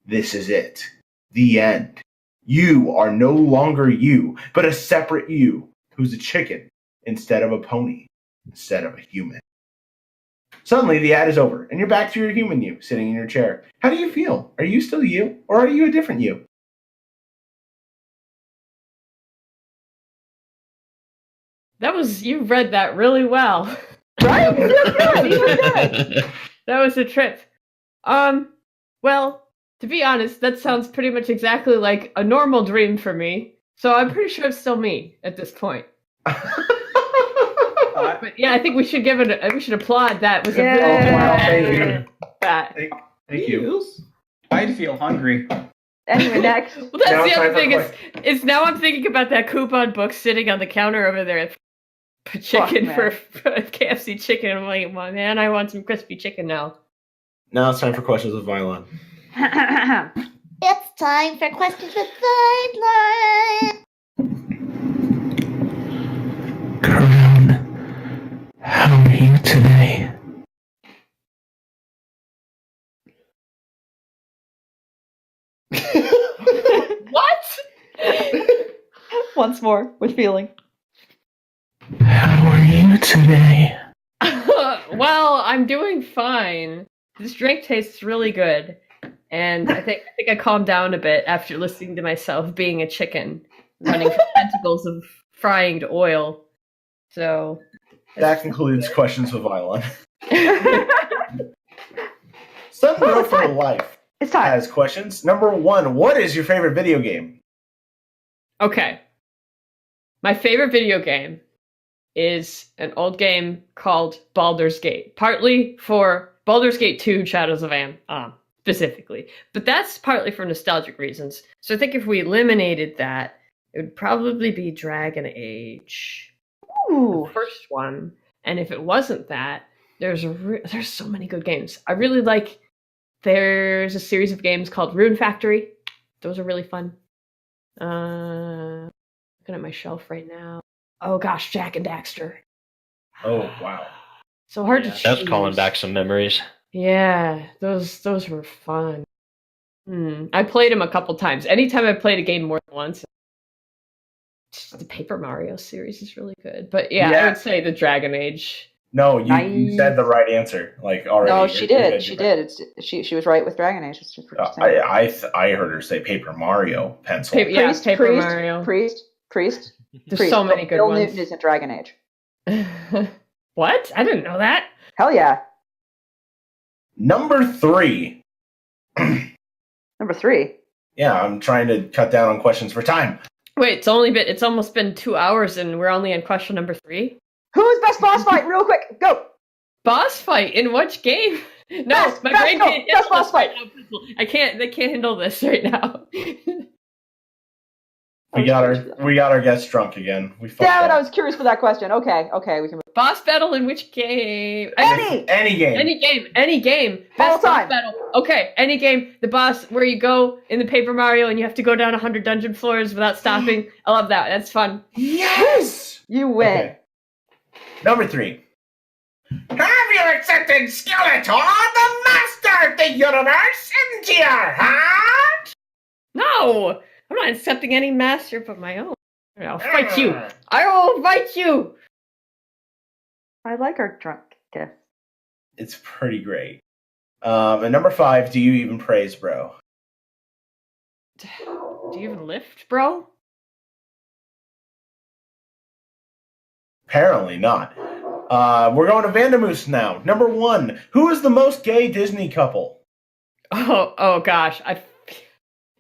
This is it. The end. You are no longer you, but a separate you who's a chicken instead of a pony, instead of a human. Suddenly, the ad is over, and you're back to your human you, sitting in your chair. How do you feel? Are you still you, or are you a different you? You read that really well. Right? You were good. That was a trip. Well, to be honest, that sounds pretty much exactly like a normal dream for me. So I'm pretty sure it's still me at this point. But yeah, I think we should we should applaud that. It was a really wow, thank you. That. Thank you. I'd feel hungry. Anyway, next. Well, that's Now the it's other time for thing is now I'm thinking about that coupon book sitting on the counter over there. Chicken man. for KFC chicken. I'm like, well, man, I want some crispy chicken now. Now it's time for questions with Vylon. It's time for questions with Sideline. Crowne, how are you today? What? Once more, with feeling. How are you today? Well, I'm doing fine. This drink tastes really good, and I think I calmed down a bit after listening to myself being a chicken, running from tentacles of frying oil. So That concludes questions with Vylon. Sun Girl for Life It's time. has questions. Number 1, what is your favorite video game? okay, my favorite video game is an old game called Baldur's Gate, partly for Baldur's Gate 2 Shadows of Am, specifically. But that's partly for nostalgic reasons. So I think if we eliminated that, it would probably be Dragon Age. Ooh. The first one. And if it wasn't that, there's so many good games. I really like, there's a series of games called Rune Factory. Those are really fun. Looking at my shelf right now. Oh gosh, Jack and Daxter. Oh, wow. So hard to choose. That's calling back some memories. Yeah, those were fun. I played them a couple times. Anytime I played a game more than once. The Paper Mario series is really good. But yeah, I would say the Dragon Age. No, you said the right answer, like already. No, she did. She did. She was right with Dragon Age. It's just I heard her say Paper Mario pencil. Paper Mario. Priest. There's so many good Bill ones. Newton isn't Dragon Age. What? I didn't know that. Hell yeah. Number 3. Number 3. Yeah, I'm trying to cut down on questions for time. Wait, it's almost been 2 hours and we're only on question number 3? Who's best boss fight? Real quick, go. Boss fight in which game? No, my brain can't handle this right now. They can't handle this right now. We got our guest drunk again. We fucked Damn it, up. I was curious for that question. Okay, we can move. Boss battle in which game? Any game. Any game. All Best time. boss battle. Okay, any game. The boss where you go in the Paper Mario and you have to go down 100 dungeon floors without stopping. I love that. That's fun. Yes! You win. Okay. Number 3. Have you accepted Skeletor, the master of the universe, into your heart? No! I'm not accepting any master but my own. I'll fight you. I will fight you. I like our drunk guest. It's pretty great. And number 5, do you even praise, bro? Do you even lift, bro? Apparently not. We're going to Vandermoose now. Number 1, who is the most gay Disney couple? Oh gosh.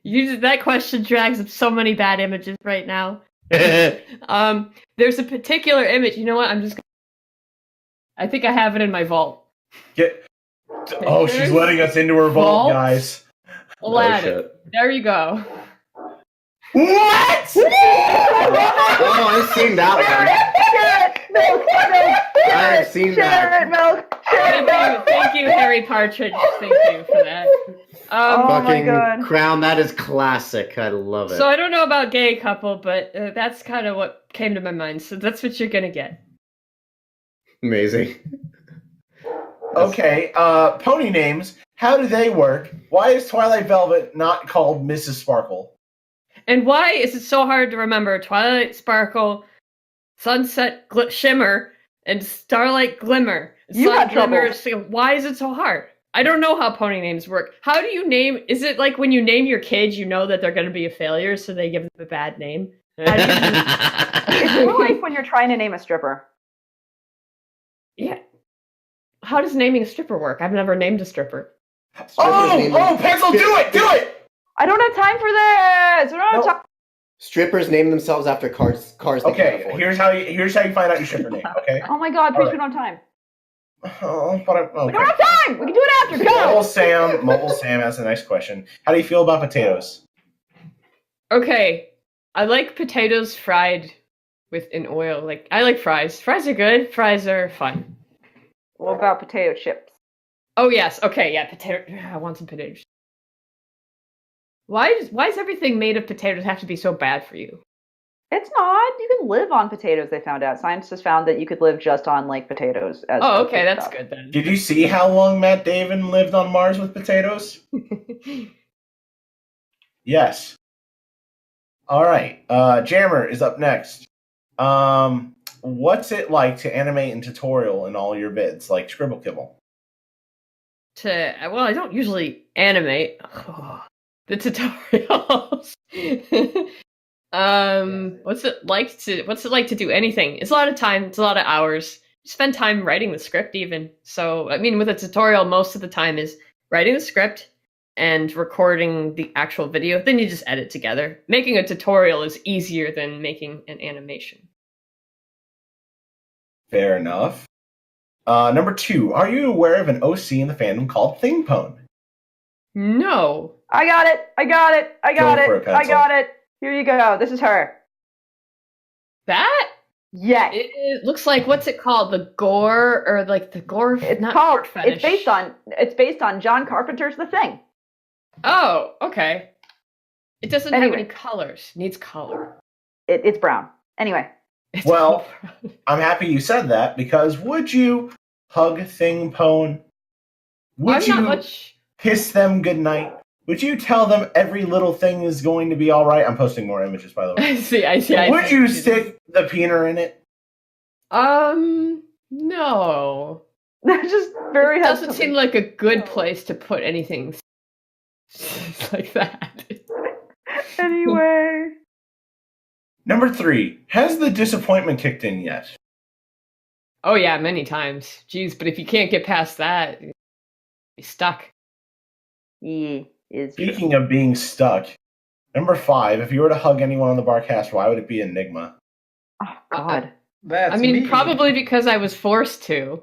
That question drags up so many bad images right now. There's a particular image. You know what? I think I have it in my vault. She's letting us into her vault, guys. Aladdin. There you go. What? Oh, I've seen that one. I've seen that. Thank you, Harry Partridge. Thank you for that. Oh my Fucking God. Crowne, that is classic. I love it. So I don't know about gay couple, but that's kind of what came to my mind. So that's what you're gonna get. Amazing. Okay, pony names. How do they work? Why is Twilight Velvet not called Mrs. Sparkle? And why is it so hard to remember Twilight Sparkle, Sunset Shimmer, and Starlight Glimmer? You Sun got trouble. Glimmer. Why is it so hard? I don't know how pony names work. How do you name? Is it like when you name your kids, you know that they're going to be a failure, so they give them a bad name? It's more like when you're trying to name a stripper. Yeah. How does naming a stripper work? I've never named a stripper. Pencil, do it! I don't have time for this. We don't have time. Strippers name themselves after cars they can't Okay, afford. here's how you find out your stripper name, okay? Oh my God, please, All we don't have time. Oh, but We okay. don't have time. We can do it after. Go. Mobile Sam asks the next question. How do you feel about potatoes? Okay, I like potatoes fried in oil. Like I like fries. Fries are good. Fries are fun. What about potato chips? Oh yes. Okay. Yeah. Potato. I want some potatoes. Why does everything made of potatoes have to be so bad for you? It's not. You can live on potatoes, they found out. Scientists found that you could live just on, like, potatoes. Oh, okay, that's good then. Did you see how long Matt Damon lived on Mars with potatoes? Yes. All right. Jammer is up next. What's it like to animate and tutorial in all your vids, like Scribble Kibble? Well, I don't usually animate the tutorials. What's it like to do anything? It's a lot of time. It's a lot of hours. You spend time writing the script even. So, I mean, with a tutorial, most of the time is writing the script and recording the actual video. Then you just edit together. Making a tutorial is easier than making an animation. Fair enough. Number 2, are you aware of an OC in the fandom called Thingpone? No. I got it. Go for it, I Pencil. got it. Here you go. This is her. That? Yes. It looks like, what's it called? The gore, or like the gore? It's not called. gore fetish. It's based on John Carpenter's The Thing. Oh, okay. It doesn't have Anyway. any colors. It needs color. It's brown. Anyway. It's Well, I'm happy you said that, because would you hug Thingpone? Would I'm you not much. kiss them goodnight? Would you tell them every little thing is going to be all right? I'm posting more images, by the way. I see. Would you stick the peener in it? No. That's just very It doesn't hesitant. seem like a good place to put anything like that. Anyway. Number 3, has the disappointment kicked in yet? Oh yeah, many times. Jeez, but if you can't get past that, you're stuck. Yeah, is true. Speaking of being stuck, number 5, if you were to hug anyone on the Barcast, why would it be Enigma? Oh God. That's I mean, me. probably because I was forced to.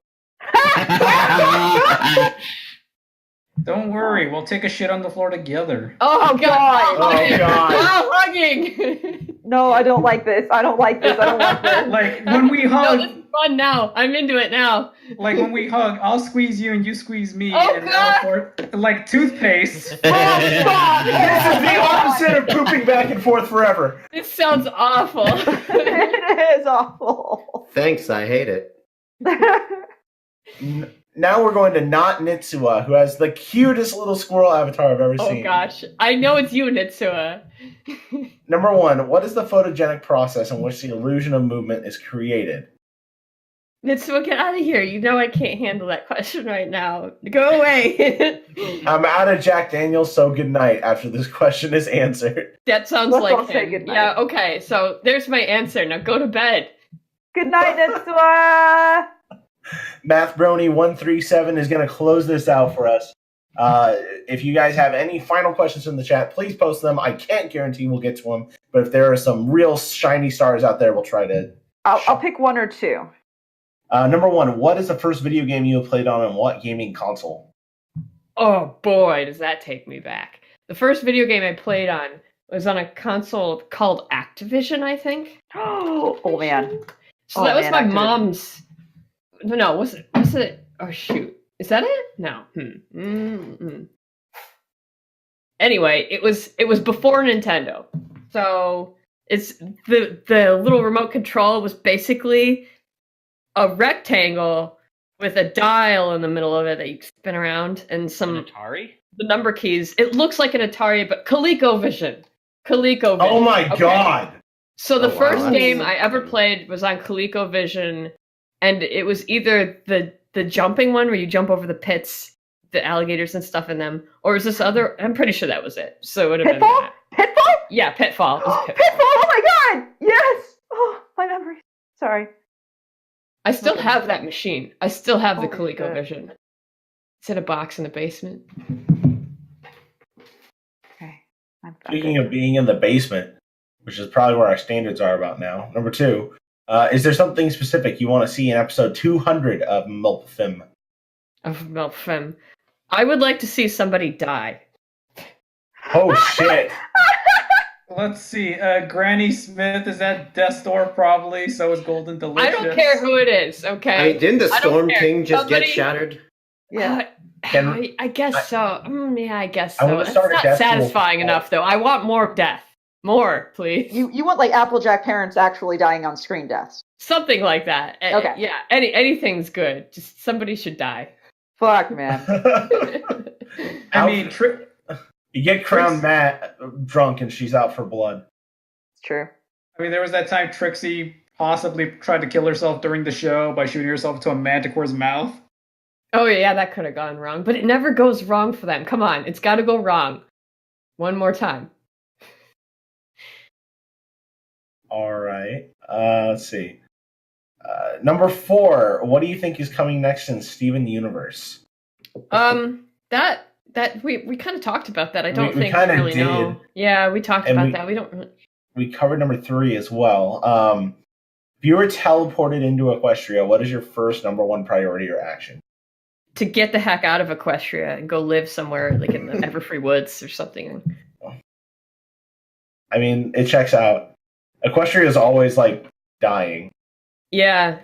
Don't worry, we'll take a shit on the floor together. Oh God! Oh, God. Oh, hugging! No, I don't like this. I don't like this. Like when we No, hug, this is fun now. I'm into it now. I'll squeeze you and you squeeze me, Oh, and God. like toothpaste. Oh, God. This is the opposite of pooping back and forth forever. This sounds awful. It is awful. Thanks, I hate it. Now we're going to Not Nitsua, who has the cutest little squirrel avatar I've ever Oh seen. gosh, I know it's you, Nitsua. Number 1, what is the photogenic process in which the illusion of movement is created? Nitsua, get out of here. You know I can't handle that question right now. Go away. I'm out of Jack Daniels, so good night after this question is answered. That sounds Let's like all say him. goodnight. Yeah, okay, so there's my answer. Now go to bed. Good night, Nitsua. Math Brony 137 is going to close this out for us. If you guys have any final questions in the chat, please post them. I can't guarantee we'll get to them, but if there are some real shiny stars out there, we'll try to. I'll pick 1 or 2. Number 1, what is the first video game you have played on and what gaming console? Oh boy, does that take me back. The first video game I played on was on a console called Activision, I think. Oh man. So Oh, that was man, my Activision. mom's. No, was it? Oh shoot, is that it? No. Anyway, it was before Nintendo. So it's the little remote control was basically a rectangle with a dial in the middle of it that you spin around and some Atari? the number keys. It looks like an Atari, but ColecoVision. ColecoVision. Oh my Okay. god! So the Oh, wow. first game I ever played was on ColecoVision, and it was either the jumping one where you jump over the pits, the alligators and stuff in them, or is this other? I'm pretty sure that was it. So it would have been Pitfall? that. Pitfall? Yeah, Pitfall. It was Pitfall! Pitfall. Oh my god! Yes! Oh, my memory. Sorry. I still have that machine. I still have the Holy shit. ColecoVision. It's in a box in the basement. Okay. Speaking of being in the basement, which is probably where our standards are about now. Number 2, is there something specific you want to see in episode 200 of Milfim? Of Melfim. I would like to see somebody die. Oh shit! Let's see. Granny Smith is at Death's Door probably. So is Golden Delicious. I don't care who it is, okay? I mean, didn't the I don't Storm care. King just Somebody- get shattered? Yeah. I guess so. Yeah, I guess I so. wanna It's start a not death satisfying pool. enough, though. I want more death. More, please. You want like Applejack parents actually dying on screen deaths. Something like that. Okay. Yeah, anything's good. Just somebody should die. Fuck, man. I mean, You get Crown Matt drunk and she's out for blood. It's true. there was that time Trixie possibly tried to kill herself during the show by shooting herself into a manticore's mouth. Oh, yeah, that could have gone wrong. But it never goes wrong for them. Come on, it's got to go wrong. One more time. All right. Let's see. Number 4. What do you think is coming next in Steven Universe? That we kind of talked about that. I don't We think kinda we really did. know. Yeah, we talked And about we- that. We don't really... We covered number 3 as well. If you were teleported into Equestria, what is your first number 1 priority or action? To get the heck out of Equestria and go live somewhere like in the Everfree Woods or something. I mean, it checks out. Equestria is always like dying. Yeah.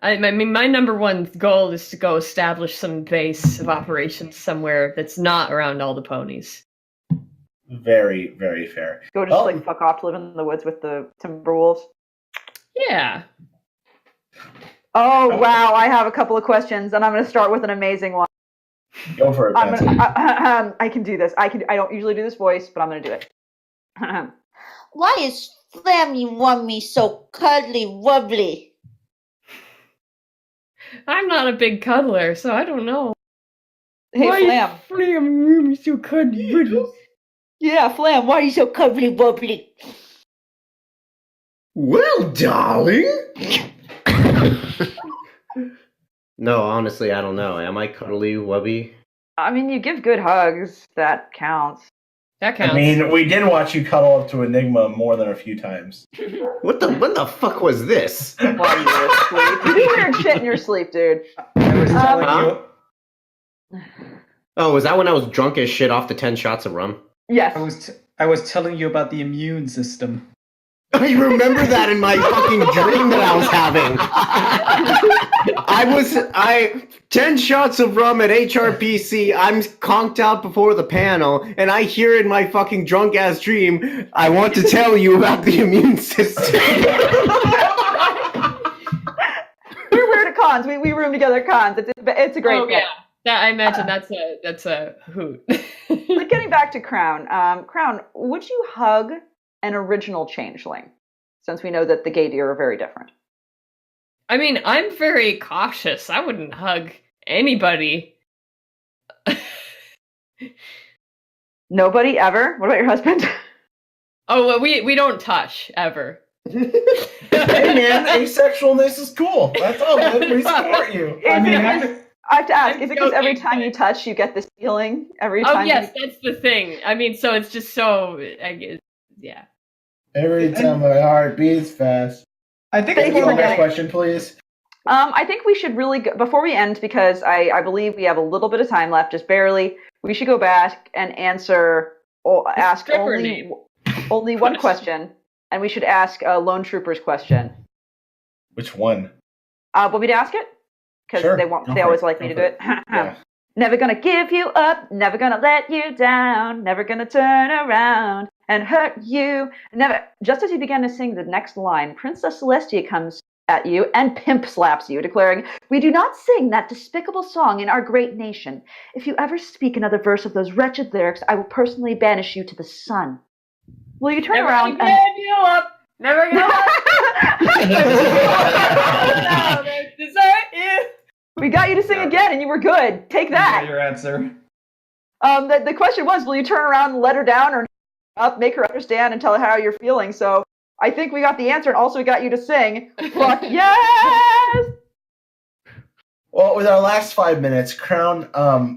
I mean, my number 1 goal is to go establish some base of operations somewhere that's not around all the ponies. Very, very fair. Go just Oh. like fuck off to live in the woods with the Timberwolves. Yeah. Oh wow, I have a couple of questions, and I'm going to start with an amazing one. Go for it, Patsy. I can do this. I don't usually do this voice, but I'm going to do it. Why is Flammy Wummy so cuddly wubbly? I'm not a big cuddler, so I don't know. Hey, Why Flam. is Flam so cuddly? Yeah, Flam, why are you so cuddly wubbly? Well, darling. No, honestly, I don't know. Am I cuddly wubby? I mean, you give good hugs. That counts. That counts. I mean, we did watch you cuddle up to Enigma more than a few times. When the fuck was this? While you were asleep. You do weird shit in your sleep, dude. I was telling Huh? you. Oh, was that when I was drunk as shit off the 10 shots of rum? Yes. I was telling you about the immune system. I remember that in my fucking dream that I was having. 10 shots of rum at HRPC, I'm conked out before the panel, and I hear in my fucking drunk ass dream, I want to tell you about the immune system. We're weird at cons. We room together at cons. It's a great Oh bit. yeah. That, I imagine that's a hoot. But getting back to Crowne, Crowne, would you hug an original changeling? Since we know that the gay deer are very different. I mean, I'm very cautious. I wouldn't hug anybody. Nobody ever? What about your husband? Oh, well, we don't touch ever. Hey man, asexualness is cool. That's all, man. We support you. I mean, I have to ask, I'm is it because every joking, time but- you touch, you get this feeling? Every Oh time yes, you... that's the thing. I mean, so it's just so. I guess, yeah. Every time my heart beats fast. I think Thank it's you more for Next like, question, please. I think we should really go, before we end, because I believe we have a little bit of time left, just barely. We should go back and ask stripper only name. only one question, and we should ask a Lone Trooper's question. Which one? Want me to ask it? Because Sure. they want. Go They for always it. like me Go to do for it. Yeah. Never gonna give you up, never gonna let you down, never gonna turn around and hurt you. Never. Just as you begin to sing the next line, Princess Celestia comes at you and pimp slaps you, declaring, "We do not sing that despicable song in our great nation. If you ever speak another verse of those wretched lyrics, I will personally banish you to the sun." Will you turn Never around gonna give you up. Never gonna no, they desert you. We got you to sing again, and you were good. Take that. Your answer. The question was, will you turn around and let her down, or up, make her understand, and tell her how you're feeling? So I think we got the answer, and also we got you to sing. Fuck yes! Well, with our last 5 minutes, Crowne,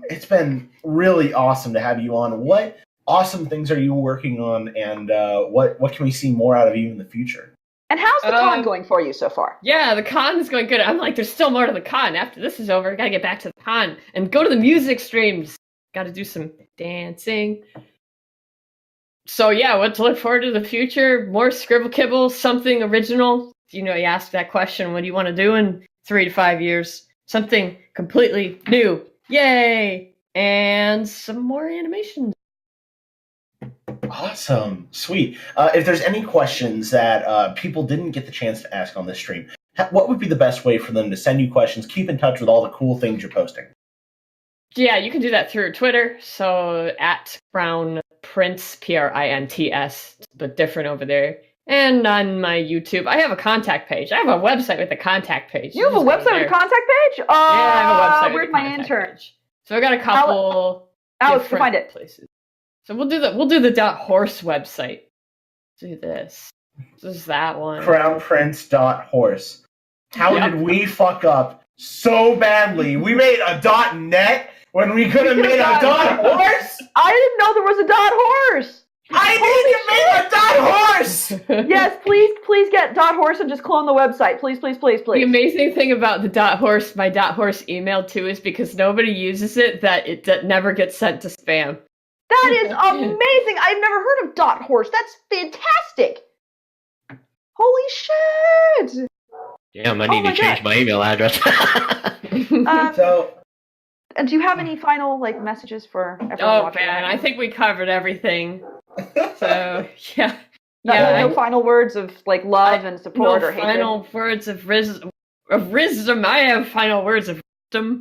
it's been really awesome to have you on. What awesome things are you working on, and what can we see more out of you in the future? And how's the con going for you so far? Yeah, the con is going good. I'm like, there's still more to the con. After this is over, gotta get back to the con and go to the music streams. Gotta do some dancing. So yeah, what to look forward to the future? More Scribble Kibble, something original. You asked that question, what do you want to do in 3 to 5 years? Something completely new. Yay! And some more animation. Awesome. Sweet. If there's any questions that people didn't get the chance to ask on this stream, what would be the best way for them to send you questions, keep in touch with all the cool things you're posting? Yeah, you can do that through Twitter. So at Crowne Prince, Prints, but different over there. And on my YouTube, I have a contact page. I have a website with a contact page. You have a website with a contact page? Yeah, I have a website. Where's my intern? Page. So I got a couple. Alex, to find it. Places. So we'll do the .horse website. Do this. This is that one. CrownePrince.horse. How did we fuck up so badly? We made a .net when we could have made a .horse? I didn't know there was a .horse. I need to make a .horse! Yes, please get .horse and just clone the website. Please. The amazing thing about the .horse, my .horse email too, is because nobody uses it, that it never gets sent to spam. That is amazing. I've never heard of .horse. That's fantastic. Holy shit. Damn, I need to change my email address. And do you have any final messages for everyone watching? Oh man, I think we covered everything. So yeah. No final words of love and support or hatred. Final words of wisdom. I have final words of wisdom.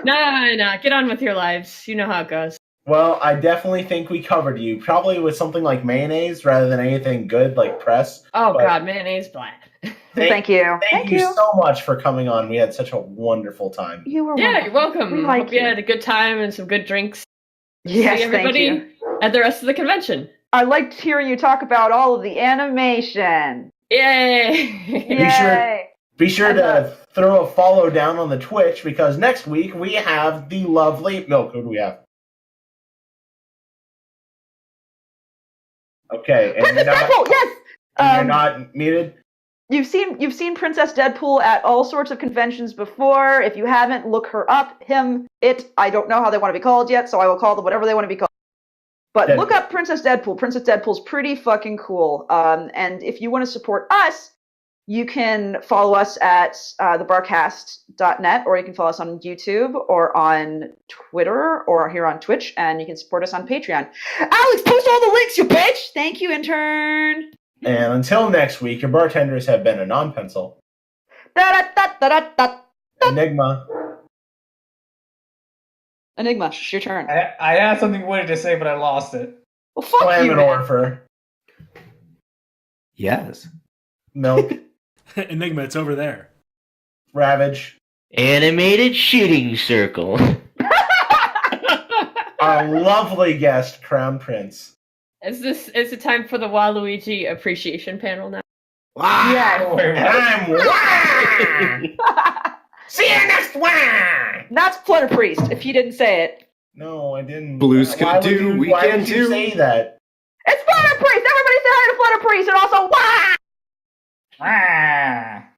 Nah. Get on with your lives. You know how it goes. Well, I definitely think we covered you. Probably with something like mayonnaise rather than anything good like press. Oh God, mayonnaise bland. Thank you. Thank you so much for coming on. We had such a wonderful time. You were wonderful. You're welcome. We Hope you had a good time and some good drinks. Yes, see everybody thank you. At the rest of the convention. I liked hearing you talk about all of the animation. Yay! Be sure to throw a follow down on the Twitch, because next week we have the lovely Milk. Who do we have? Okay, and Princess Deadpool. Yes. You're not muted. You've seen Princess Deadpool at all sorts of conventions before. If you haven't, look her up. Him, it. I don't know how they want to be called yet, so I will call them whatever they want to be called. But Deadpool. Look up Princess Deadpool. Princess Deadpool's pretty fucking cool. And if you want to support us, you can follow us at thebarcast.net, or you can follow us on YouTube or on Twitter or here on Twitch, and you can support us on Patreon. Alex, post all the links, you bitch! Thank you, intern. And until next week, your bartenders have been a non-pencil, Enigma. Enigma, it's your turn. I had something witty to say, but I lost it. Well, fuck you, man. Orpher. Yes. Milk. Enigma, it's over there. Ravage. Animated shooting circle. Our lovely guest, Crowne Prince. Is it time for the Waluigi appreciation panel now? Wow. Yes. And I'm See you next one. That's Flutter Priest, if you didn't say it. No, I didn't. Blues can do, we why can would you do. say that? It's Flutter Priest! Everybody say hi to Flutter Priest, and also, wah! Ah.